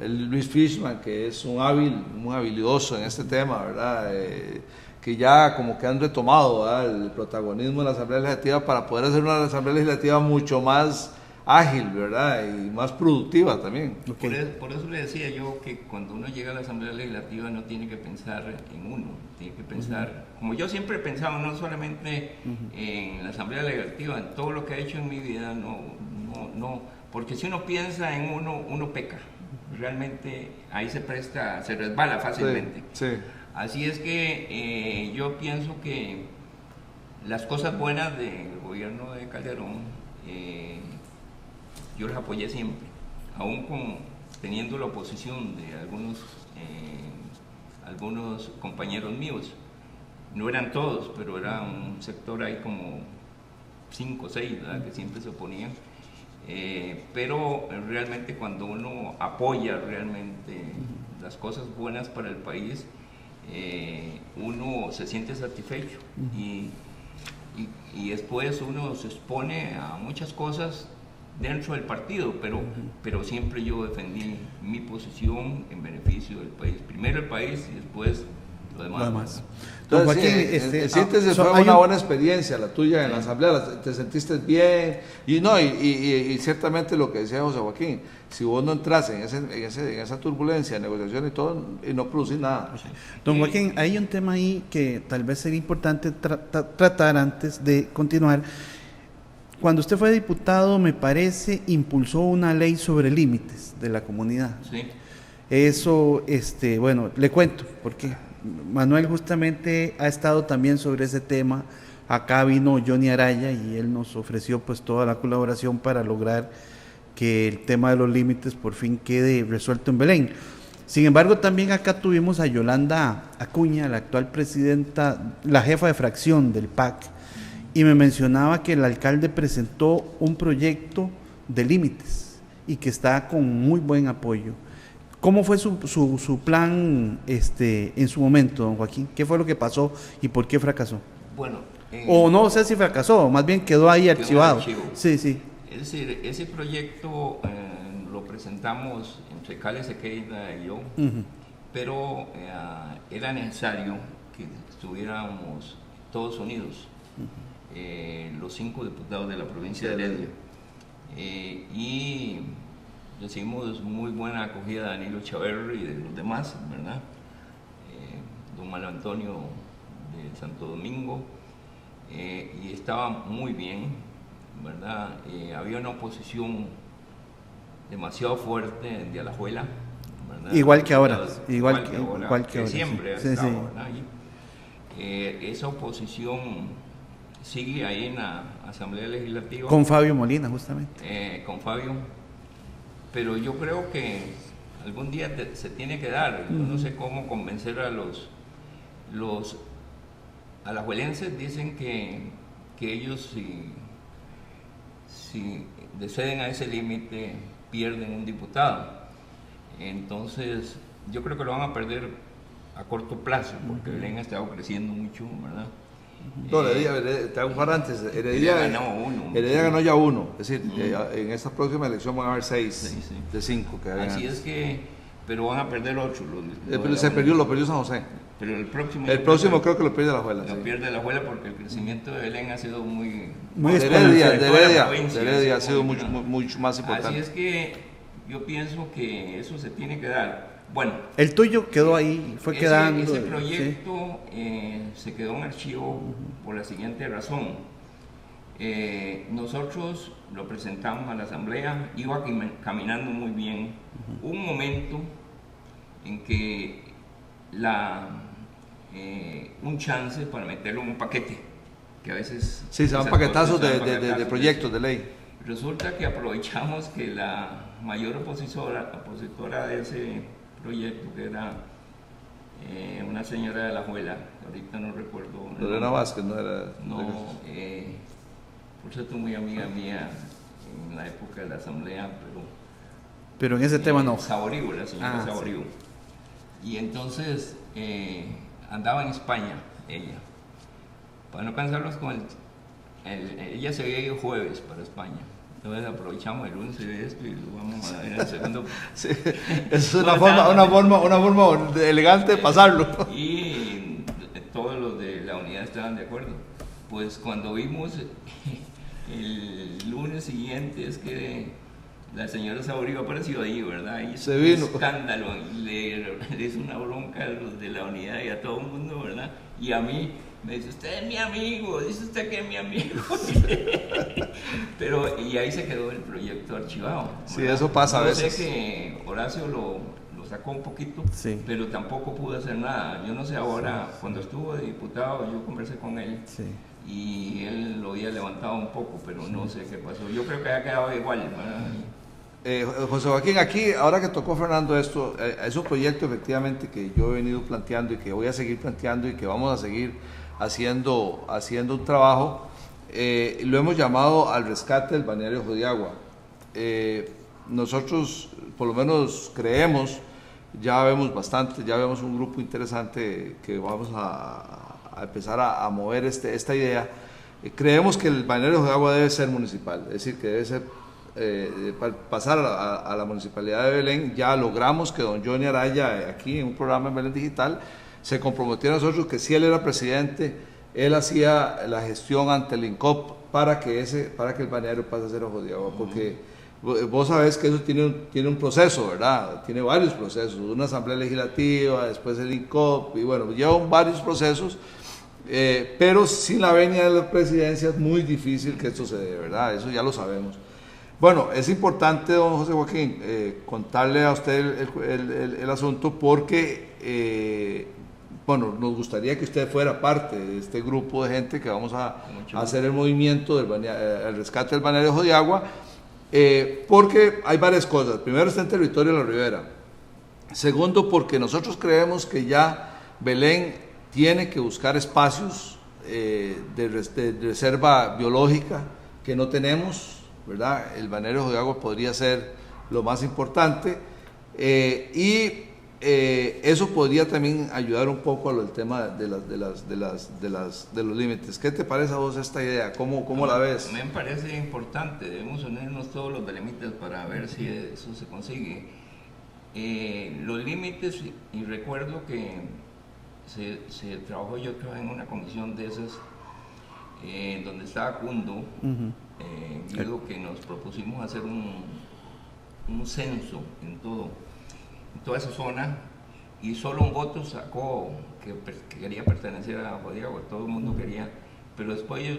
Luis Fishman, que es muy habilidoso en este tema, ¿verdad? Que ya como que han retomado, ¿verdad?, el protagonismo de la Asamblea Legislativa para poder hacer una Asamblea Legislativa mucho más ágil, ¿verdad?, y más productiva también. Okay. Por eso le decía yo que cuando uno llega a la Asamblea Legislativa no tiene que pensar en uno, tiene que pensar, como yo siempre he pensado, no solamente en la Asamblea Legislativa, en todo lo que he hecho en mi vida, no, porque si uno piensa en uno peca. Realmente ahí se resbala fácilmente. Sí. Así es que yo pienso que las cosas buenas del gobierno de Calderón, yo las apoyé siempre, aún teniendo la oposición de algunos compañeros míos. No eran todos, pero era un sector ahí como 5 o 6, ¿verdad?, que siempre se oponían. Pero realmente cuando uno apoya realmente las cosas buenas para el país, uno se siente satisfecho y después uno se expone a muchas cosas dentro del partido, pero siempre yo defendí mi posición en beneficio del país. Primero el país y después lo demás. Entonces, Joaquín, sientes fue una buena experiencia la tuya en la Asamblea, te sentiste bien, y ciertamente lo que decía José Joaquín, si vos no entras en esa turbulencia de negociación y todo, y no producís nada. Don Joaquín, hay un tema ahí que tal vez sería importante tratar antes de continuar. Cuando usted fue diputado, me parece, impulsó una ley sobre límites de la comunidad. Sí. Eso, bueno, le cuento, porque Manuel justamente ha estado también sobre ese tema. Acá vino Johnny Araya y él nos ofreció pues toda la colaboración para lograr que el tema de los límites por fin quede resuelto en Belén. Sin embargo, también acá tuvimos a Yolanda Acuña, la actual presidenta, la jefa de fracción del PAC, y me mencionaba que el alcalde presentó un proyecto de límites y que está con muy buen apoyo. ¿Cómo fue su plan en su momento, don Joaquín? ¿Qué fue lo que pasó y por qué fracasó? Bueno, o no sé si fracasó, más bien quedó ahí archivado. Sí. Sí. Es decir, ese proyecto lo presentamos entre Cale Sequeira y yo, pero era necesario que estuviéramos todos unidos, los 5 diputados de la provincia de Heredia. Y recibimos muy buena acogida de Danilo Chaverri y de los demás, ¿verdad? Don Manuel Antonio de Santo Domingo, y estaba muy bien, ¿verdad? Había una oposición demasiado fuerte de Alajuela, ¿verdad? Igual que ahora, igual que ahora, siempre sí, estaba, sí. ¿verdad? Esa oposición sigue ahí en la Asamblea Legislativa. Con Fabio Molina, justamente. Con Fabio, pero yo creo que algún día se tiene que dar. Yo no sé cómo convencer a los alajuelenses. Dicen que ellos si deceden a ese límite pierden un diputado. Entonces yo creo que lo van a perder a corto plazo, porque Belén ha estado creciendo mucho, ¿verdad? No, te hago un par antes. Heredia ganó ya 1. Es decir, en esta próxima elección van a haber 6 de 5 que hagan. Así es que, pero van a perder 8. Pero lo perdió San José. Pero el próximo creo que lo pierde Alajuela. Lo pierde Alajuela porque el crecimiento de Belén ha sido muy de Heredia ha sido mucho más importante. Así es que yo pienso que eso se tiene que dar. Bueno, el tuyo quedó ahí, fue quedando. Ese proyecto se quedó en archivo por la siguiente razón. Nosotros lo presentamos a la asamblea, iba caminando muy bien. Hubo un momento en que un chance para meterlo en un paquete, que a veces... Sí, se dan paquetazos de proyectos de ley. Resulta que aprovechamos que la mayor opositora de ese proyecto, que era una señora de Alajuela, ahorita no recuerdo. Lorena Vázquez, no era. No, por cierto, muy amiga mía en la época de la asamblea, pero en ese tema no. Saborío, la señora Saborío. Sí. Y entonces andaba en España, ella. Para no cansarlos con ella se había ido jueves para España. Entonces aprovechamos el lunes de esto y lo vamos a ver en el segundo. Sí, es una forma elegante de pasarlo. Y todos los de la unidad estaban de acuerdo. Pues cuando vimos el lunes siguiente es que la señora Saborío apareció ahí, ¿verdad? Y se vino. Un escándalo, le hizo una bronca a los de la unidad y a todo el mundo, ¿verdad? Y a mí me dice, usted es mi amigo, dice usted que es mi amigo. Pero, y ahí se quedó el proyecto archivado, ¿verdad? Sí, eso pasa a veces. Yo sé que Horacio lo sacó un poquito, pero tampoco pudo hacer nada. Yo no sé ahora, cuando estuvo de diputado, yo conversé con él y él lo había levantado un poco, pero no sé qué pasó. Yo creo que ha quedado igual, ¿verdad? José Joaquín, aquí, ahora que tocó Fernando esto, es un proyecto efectivamente que yo he venido planteando y que voy a seguir planteando y que vamos a seguir haciendo un trabajo. Lo hemos llamado al rescate del balneario Jodiagua. Nosotros, por lo menos, creemos, ya vemos bastante, ya vemos un grupo interesante que vamos a empezar a mover esta idea. Creemos que el balneario Jodiagua debe ser municipal, es decir, que debe ser pasar a la municipalidad de Belén. Ya logramos que don Johnny Araya, aquí en un programa en Belén Digital, se comprometió a nosotros que si él era presidente, él hacía la gestión ante el INCOP para que el balneario pase a ser Jodiagua, porque vos sabés que eso tiene un proceso, ¿verdad? Tiene varios procesos, una asamblea legislativa, después el INCOP, y bueno, llevan varios procesos, pero sin la venia de la presidencia es muy difícil que esto se dé, ¿verdad? Eso ya lo sabemos. Bueno, es importante, don José Joaquín, contarle a usted el asunto porque, bueno, nos gustaría que usted fuera parte de este grupo de gente que vamos a hacer el movimiento el rescate del balneario Jodiagua, porque hay varias cosas. Primero, está en territorio de la Ribera. Segundo, porque nosotros creemos que ya Belén tiene que buscar espacios de reserva biológica que no tenemos, ¿verdad? El balneario Jodiagua podría ser lo más importante, y eso podría también ayudar un poco a lo del tema de los límites. ¿Qué te parece a vos esta idea? ¿Cómo la ves? Me parece importante, debemos unirnos todos los límites para ver si eso se consigue. Los límites, y recuerdo que se trabajó, yo trabajé en una comisión de esas, donde estaba Cundo, Guido, que nos propusimos hacer un censo en toda esa zona, y solo un voto sacó que quería pertenecer a Jodiagua, todo el mundo quería, pero después ellos,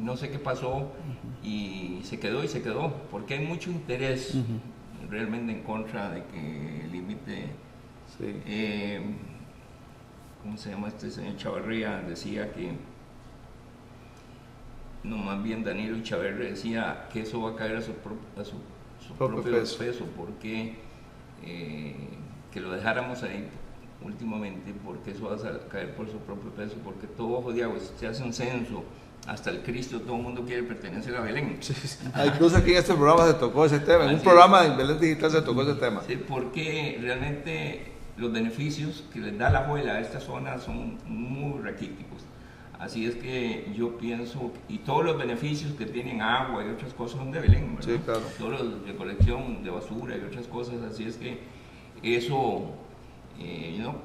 no sé qué pasó, y se quedó, porque hay mucho interés realmente en contra de que el límite, ¿cómo se llama este señor Chavarría? Decía que, no, más bien Danilo Chavarría decía que eso va a caer a su propio peso, porque que lo dejáramos ahí últimamente, porque eso va a caer por su propio peso, porque todo Jodiagua, si se hace un censo, hasta el Cristo, todo el mundo quiere pertenecer a Belén. Sí. Incluso aquí en este programa se tocó ese tema, en un programa de Belén Digital se tocó ese tema. Sí, porque realmente los beneficios que les da la abuela a esta zona son muy raquíticos. Así es que yo pienso, y todos los beneficios que tienen agua y otras cosas son de Belén, ¿verdad? Sí, claro. Todos los de recolección de basura y otras cosas, así es que eso,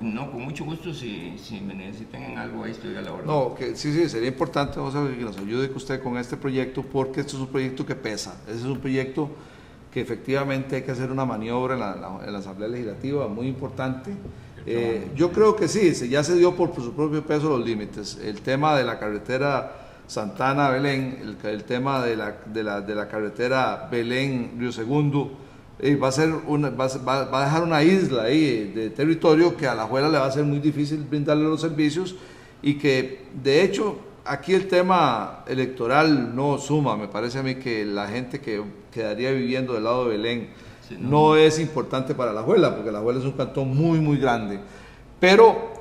no, con mucho gusto, si me necesitan en algo, ahí estoy a la orden. No, que sí, sería importante, José, que nos ayude usted con este proyecto, porque esto es un proyecto que pesa, ese es un proyecto que efectivamente hay que hacer una maniobra en la Asamblea Legislativa, muy importante. Yo creo que sí, ya se dio por su propio peso los límites. El tema de la carretera Santana-Belén, el tema de la carretera Belén-Río Segundo, va a dejar una isla ahí de territorio que a la Alajuela le va a ser muy difícil brindarle los servicios, y que de hecho aquí el tema electoral no suma. Me parece a mí que la gente que quedaría viviendo del lado de Belén no es importante para Alajuela, porque Alajuela es un cantón muy, muy grande. Pero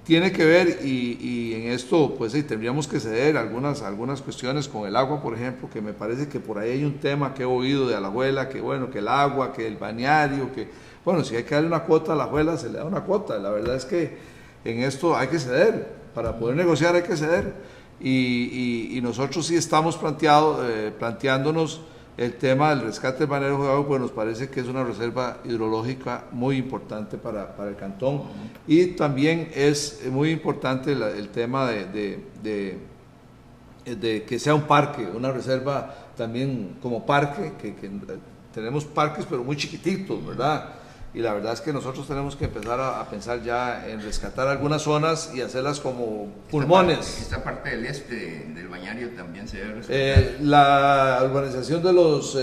tiene que ver, y en esto pues sí, tendríamos que ceder algunas cuestiones con el agua, por ejemplo, que me parece que por ahí hay un tema que he oído de Alajuela, que bueno, que el agua, que el bañario, que bueno, si hay que darle una cuota a Alajuela, se le da una cuota. La verdad es que en esto hay que ceder, para poder negociar hay que ceder, y nosotros sí estamos planteándonos el tema del rescate del balneario Jodiagua, pues nos parece que es una reserva hidrológica muy importante para el cantón, y también es muy importante el tema de que sea un parque, una reserva también como parque, que tenemos parques pero muy chiquititos, ¿verdad? Y la verdad es que nosotros tenemos que empezar a pensar ya en rescatar algunas zonas y hacerlas como pulmones. Esta parte del este del bañario también se debe rescatar. La urbanización de los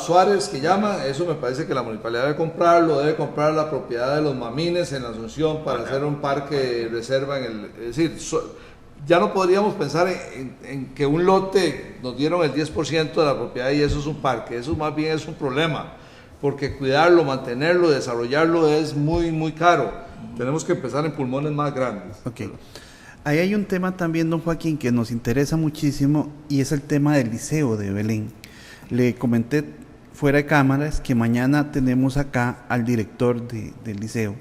Suárez, que llaman, eso me parece que la municipalidad debe comprar la propiedad de los Mamines en la Asunción para hacer un parque reserva es decir, ya no podríamos pensar en que un lote nos dieron el 10% de la propiedad y eso es un parque. Eso más bien es un problema, porque cuidarlo, mantenerlo, desarrollarlo es muy, muy caro. Tenemos que empezar en pulmones más grandes. Ok. Ahí hay un tema también, don Joaquín, que nos interesa muchísimo, y es el tema del Liceo de Belén. Le comenté fuera de cámaras que mañana tenemos acá al director del Liceo,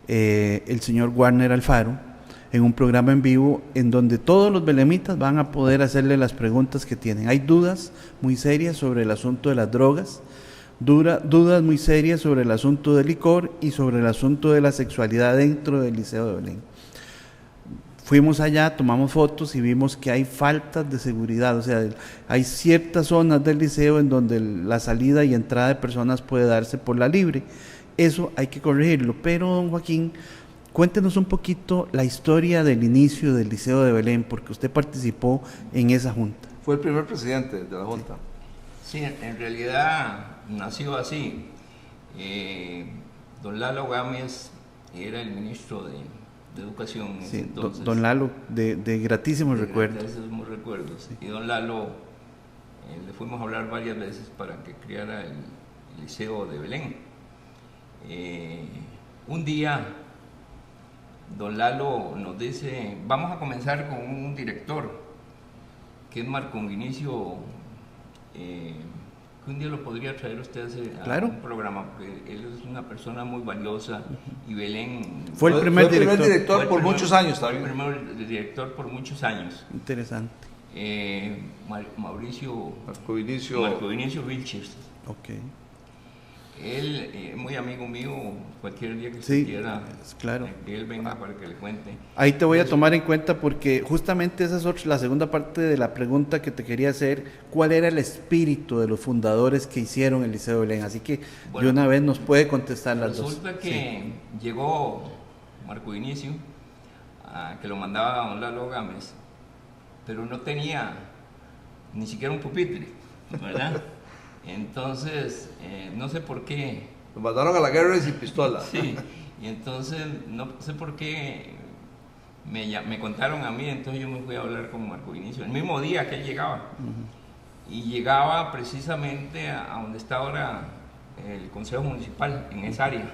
el señor Warner Alfaro, en un programa en vivo en donde todos los belemitas van a poder hacerle las preguntas que tienen. Hay dudas muy serias sobre el asunto de las drogas, dudas muy serias sobre el asunto del licor y sobre el asunto de la sexualidad dentro del Liceo de Belén. Fuimos allá, tomamos fotos y vimos que hay faltas de seguridad, o sea, hay ciertas zonas del liceo en donde la salida y entrada de personas puede darse por la libre. Eso hay que corregirlo, pero don Joaquín, cuéntenos un poquito la historia del inicio del Liceo de Belén, porque usted participó en esa junta. Fue el primer presidente de la junta. Sí, en realidad nació así. Don Lalo Gámez era el ministro de Educación. Sí, entonces, don Lalo, de gratísimos recuerdos. Gratísimos recuerdos. Sí. Y don Lalo, le fuimos a hablar varias veces para que creara el Liceo de Belén. Un día, don Lalo nos dice, vamos a comenzar con un director, que es Marco Vinicio, que un día lo podría traer usted a Claro. un programa, porque él es una persona muy valiosa y Belén Fue el primer director. fue el por primer- muchos años fue el también. primer director por muchos años. Interesante. Mauricio Marco Vinicio Vilches. Ok. Él es muy amigo mío, cualquier día que Sí, usted quiera, claro. que él venga para que le cuente. Ahí te voy a tomar en cuenta porque justamente esa es la segunda parte de la pregunta que te quería hacer. ¿Cuál era el espíritu de los fundadores que hicieron el Liceo Belén? Así que Bueno, de una vez nos puede contestar las dos. Resulta que llegó Marco Vinicio, que lo mandaba a don Lalo Gámez, pero no tenía ni siquiera un pupitre, ¿verdad? Entonces, no sé por qué. Lo mandaron a la guerra y sin pistola. Sí, y entonces no sé por qué me contaron a mí, entonces yo me fui a hablar con Marco Vinicio, el mismo día que él llegaba. Y llegaba precisamente a donde está ahora el Consejo Municipal, en esa área,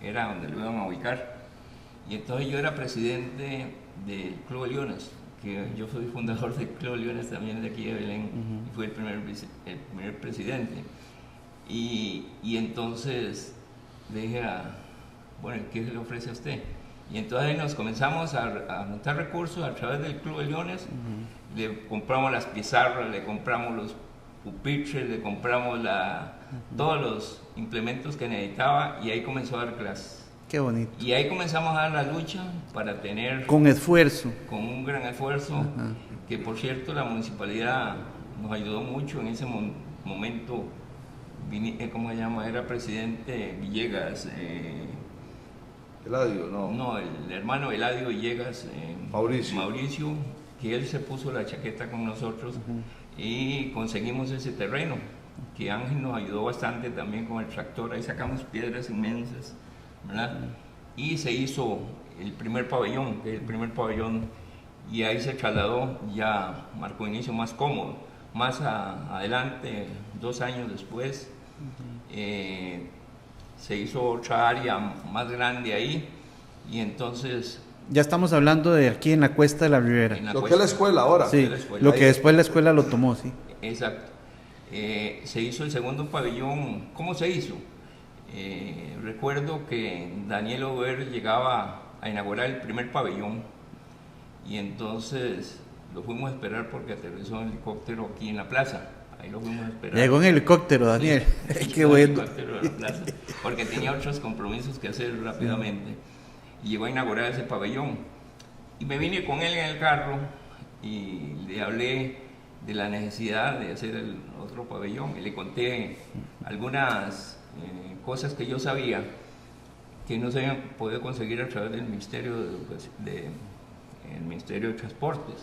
era donde lo iban a ubicar. Y entonces yo era presidente del Club de Leones, que yo soy fundador del Club de Leones también de aquí de Belén, y fui el primer presidente. Y entonces le dije, bueno, ¿qué le ofrece a usted? Y entonces nos comenzamos a montar recursos a través del Club de Leones, le compramos las pizarras, le compramos los pupitres, le compramos todos los implementos que necesitaba y ahí comenzó a dar clases. Qué bonito. Y ahí comenzamos a dar la lucha para tener, Con esfuerzo. con un gran esfuerzo, que por cierto la municipalidad nos ayudó mucho en ese momento. ¿Cómo se llama? Era presidente Villegas. Eladio, no. No, el hermano Eladio Villegas. Mauricio, que él se puso la chaqueta con nosotros y conseguimos ese terreno. Que Ángel nos ayudó bastante también con el tractor. Ahí sacamos piedras inmensas, ¿verdad? Y se hizo el primer pabellón, que es el primer pabellón, y ahí se trasladó ya Marco Vinicio más cómodo. Más adelante, 2 años después, se hizo otra área más grande ahí, y entonces... Ya estamos hablando de aquí en la Cuesta de la Ribera. Lo que es la escuela ahora. Sí, la escuela. lo que después la escuela lo tomó, sí. Exacto. Se hizo el segundo pabellón. ¿Cómo se hizo? Recuerdo que Daniel Ober llegaba a inaugurar el primer pabellón y entonces lo fuimos a esperar porque aterrizó un helicóptero aquí en la plaza. Ahí lo fuimos a esperar. Llegó en helicóptero, Daniel. Sí, Qué bueno. helicóptero de la plaza, porque tenía otros compromisos que hacer rápidamente. Y llegó a inaugurar ese pabellón. Y me vine con él en el carro y le hablé de la necesidad de hacer el otro pabellón y le conté algunas cosas que yo sabía que no se habían podido conseguir a través del Ministerio el Ministerio de Transportes.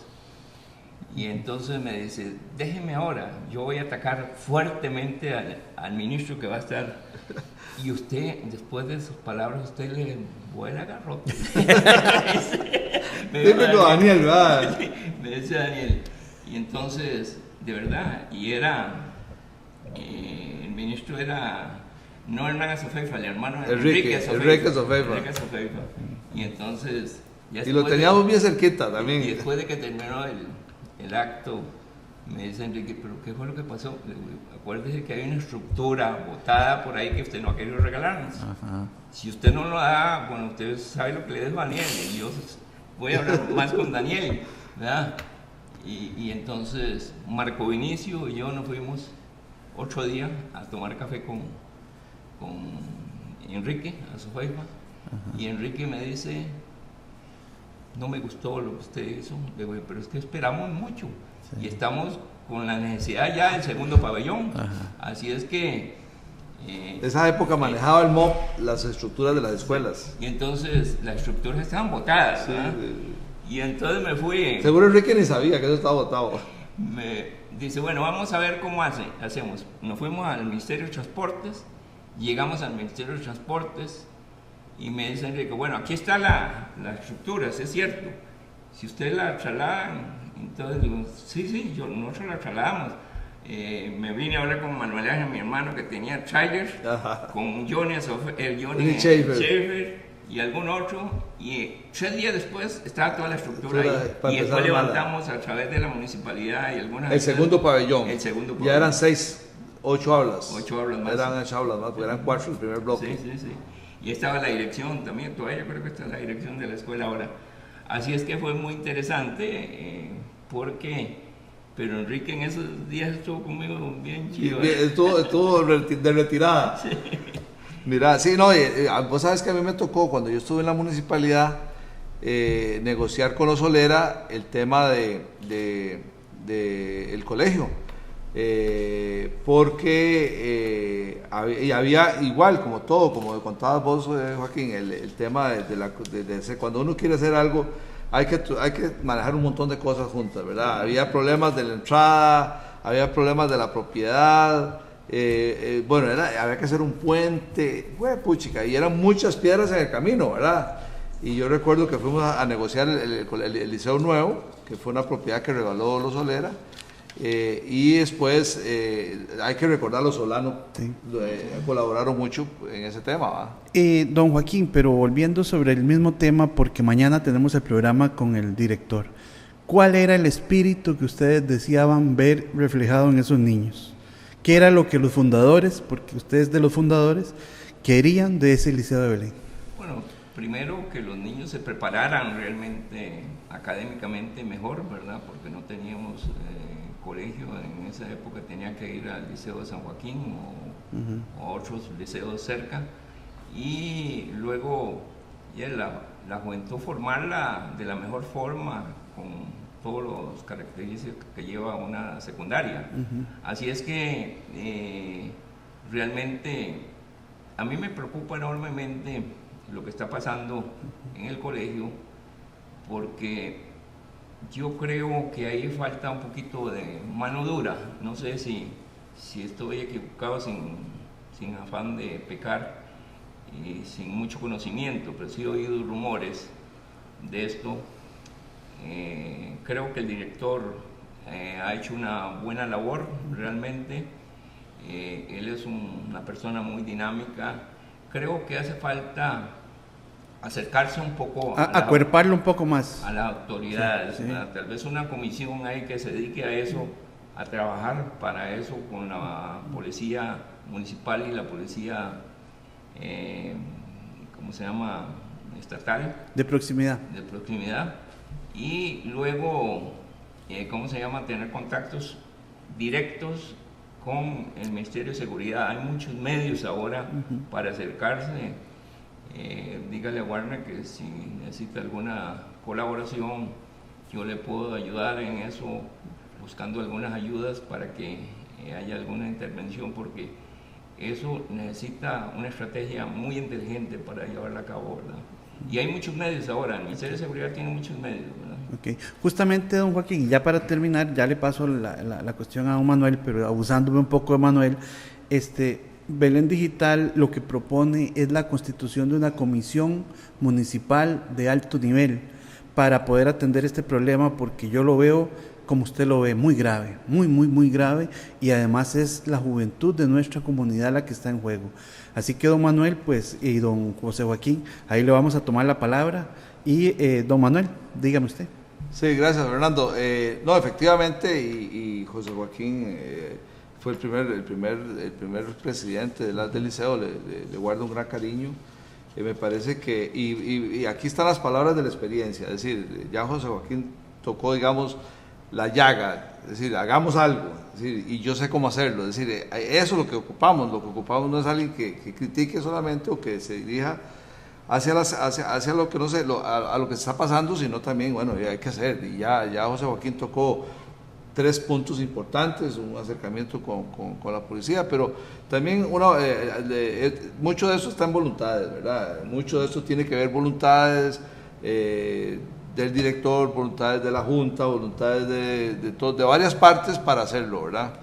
Y entonces me dice, déjeme ahora, yo voy a atacar fuertemente al ministro que va a estar. Y usted, después de sus palabras, usted le vuela garrote. Dímelo, Daniel, ¿verdad? Me decía Daniel. Y entonces, de verdad, el ministro era, no Hernán Azofeifa, el hermano de Enrique Azofeifa. Y entonces... Y lo teníamos bien cerquita también. Y después de que terminó el acto, me dice Enrique, ¿pero qué fue lo que pasó? Le digo, acuérdese que hay una estructura botada por ahí que usted no ha querido regalarnos. Ajá. Si usted no lo da, bueno, usted sabe lo que le dejo a Daniel, y yo voy a hablar más con Daniel, ¿verdad? Y entonces Marco Vinicio y yo nos fuimos otro día a tomar café con Enrique Azofeifa, y Enrique me dice, no me gustó lo que usted hizo, le digo, pero es que esperamos mucho, y estamos con la necesidad ya del segundo pabellón. Así es que... esa época manejaba el MOP las estructuras de las escuelas. Y entonces las estructuras estaban botadas, Sí, ¿verdad? Y entonces me fui... seguro Enrique ni sabía que eso estaba botado. Me dice, bueno, vamos a ver cómo hacemos. Nos fuimos al Ministerio de Transportes, llegamos al Ministerio de Transportes y me dice Enrique, bueno, aquí está la estructura, es cierto. Si ustedes la trasladan, entonces digo, sí, nosotros la trasladamos. Me vine a hablar con Manuel Ángel, mi hermano, que tenía trailer, con Johnny Schaefer y algún otro, y 3 días después estaba toda la estructura ahí, y después levantamos a través de la municipalidad y algunas... El segundo pabellón. El segundo Ya pabellón. eran 6 8 aulas. 8 aulas más. Eran 8 aulas más, porque eran 4 el primer bloque. Sí. Y estaba la dirección también, todavía creo que está la dirección de la escuela ahora. Así es que fue muy interesante, pero Enrique en esos días estuvo conmigo bien chido. Estuvo de retirada. Sí. Mira, sí, no, vos sabes que a mí me tocó cuando yo estuve en la municipalidad negociar con los Solera el tema de el colegio. Porque había igual como todo, como contabas vos, Joaquín, el tema de cuando uno quiere hacer algo hay que manejar un montón de cosas juntas, ¿verdad? Había problemas de la entrada, había problemas de la propiedad, bueno, había que hacer un puente, puchica, y eran muchas piedras en el camino, ¿verdad? Y yo recuerdo que fuimos a negociar el Liceo Nuevo, que fue una propiedad que regaló los Solera. Y después hay que recordar los Solano, sí. Colaboraron mucho en ese tema, ¿va? Don Joaquín, pero volviendo sobre el mismo tema, porque mañana tenemos el programa con el director, ¿cuál era el espíritu que ustedes deseaban ver reflejado en esos niños? ¿Qué era lo que los fundadores, porque ustedes de los fundadores, querían de ese Liceo de Belén? Bueno, primero que los niños se prepararan realmente académicamente mejor, ¿verdad? Porque no teníamos colegio en esa época, tenían que ir al Liceo de San Joaquín o a otros liceos cerca, y luego ya la juventud formarla de la mejor forma con todas las características que lleva una secundaria. Así es que realmente a mí me preocupa enormemente lo que está pasando en el colegio, porque yo creo que ahí falta un poquito de mano dura. No sé si estoy equivocado, sin afán de pecar y sin mucho conocimiento, pero sí he oído rumores de esto. Creo que el director ha hecho una buena labor realmente. Él es una persona muy dinámica. Creo que hace falta acercarse un poco acuerparlo un poco más a las autoridades, sí. Tal vez una comisión ahí que se dedique a eso, a trabajar para eso con la policía municipal y la policía ¿cómo se llama? Estatal de proximidad, y luego ¿cómo se llama? Tener contactos directos con el Ministerio de Seguridad. Hay muchos medios ahora para acercarse. Dígale a Warner que si necesita alguna colaboración, yo le puedo ayudar en eso, buscando algunas ayudas para que haya alguna intervención, porque eso necesita una estrategia muy inteligente para llevarla a cabo, ¿verdad? Y hay muchos medios ahora, el Ministerio de Seguridad tiene muchos medios, ¿verdad? Okay. Justamente, don Joaquín, ya para terminar, ya le paso la cuestión a don Manuel, pero abusándome un poco de Manuel, Belén Digital lo que propone es la constitución de una comisión municipal de alto nivel para poder atender este problema, porque yo lo veo, como usted lo ve, muy grave, muy grave, y además es la juventud de nuestra comunidad la que está en juego. Así que don Manuel, pues, y don José Joaquín, ahí le vamos a tomar la palabra, y don Manuel, dígame usted. Sí, gracias, Fernando. No, efectivamente, y José Joaquín fue el primer presidente del liceo, le guardo un gran cariño. Me parece que, y aquí están las palabras de la experiencia, es decir, ya José Joaquín tocó, digamos, la llaga, es decir, hagamos algo, es decir, y yo sé cómo hacerlo, es decir, eso es lo que ocupamos no es alguien que critique solamente o que se dirija hacia lo que no sé, a lo que está pasando, sino también, bueno, ya hay que hacer, y ya José Joaquín tocó 3 puntos importantes, un acercamiento con la policía, pero también mucho de eso está en voluntades, ¿verdad? Mucho de eso tiene que ver voluntades del director, voluntades de la Junta, voluntades de varias partes para hacerlo, ¿verdad?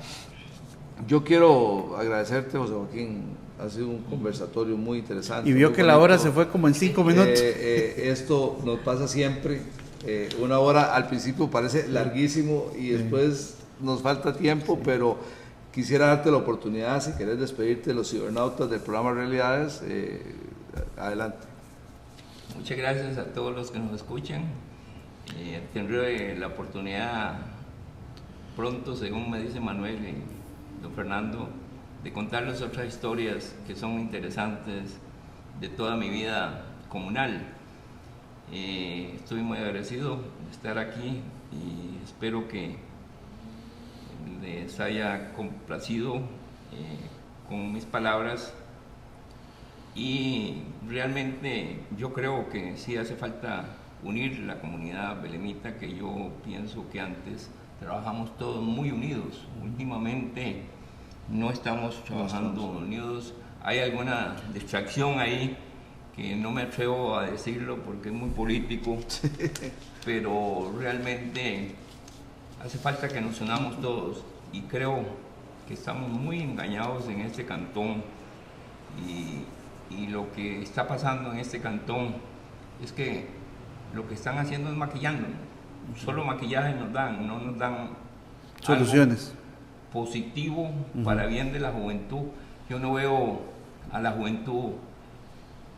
Yo quiero agradecerte, José Joaquín, ha sido un conversatorio muy interesante. Y vio que la hora se fue como en 5 minutos. Esto nos pasa siempre. Una hora al principio parece larguísimo y después nos falta tiempo, pero quisiera darte la oportunidad, si querés despedirte de los cibernautas del programa Realidades, adelante. Muchas gracias a todos los que nos escuchan. Tendré la oportunidad pronto, según me dice Manuel y don Fernando, de contarles otras historias que son interesantes de toda mi vida comunal. Estoy muy agradecido de estar aquí y espero que les haya complacido con mis palabras, y realmente yo creo que sí hace falta unir la comunidad belemita, que yo pienso que antes trabajamos todos muy unidos. Últimamente no estamos trabajando unidos, hay alguna distracción ahí que no me atrevo a decirlo porque es muy político, pero realmente hace falta que nos unamos todos, y creo que estamos muy engañados en este cantón, y lo que está pasando en este cantón es que lo que están haciendo es maquillando, solo maquillaje nos dan, no nos dan soluciones positivo para bien de la juventud. Yo no veo a la juventud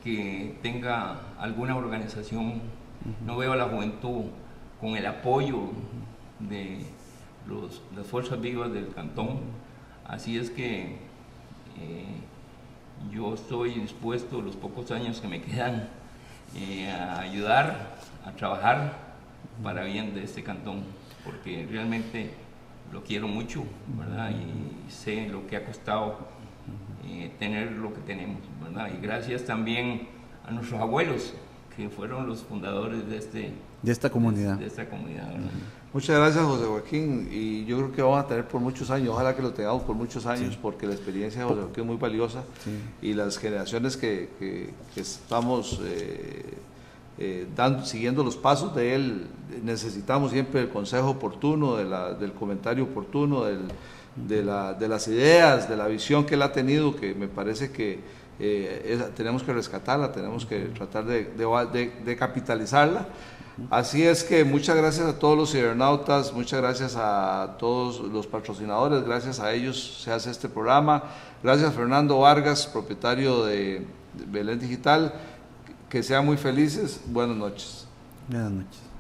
que tenga alguna organización, no veo a la juventud con el apoyo de las fuerzas vivas del cantón, así es que yo estoy dispuesto los pocos años que me quedan a ayudar, a trabajar para bien de este cantón, porque realmente lo quiero mucho, ¿verdad? Y sé lo que ha costado tener lo que tenemos, ¿verdad? Y gracias también a nuestros abuelos, que fueron los fundadores de esta comunidad. ¿Verdad? Muchas gracias, José Joaquín, y yo creo que vamos a tener por muchos años, ojalá que lo tengamos por muchos años, porque la experiencia de José Joaquín es muy valiosa, y las generaciones que estamos siguiendo los pasos de él, necesitamos siempre el consejo oportuno, del comentario oportuno, de las ideas, de la visión que él ha tenido, que me parece que tenemos que rescatarla, tenemos que tratar de capitalizarla. Así es que muchas gracias a todos los cibernautas, muchas gracias a todos los patrocinadores, gracias a ellos se hace este programa. Gracias a Fernando Vargas, propietario de Belén Digital. Que sean muy felices. Buenas noches. Buenas noches.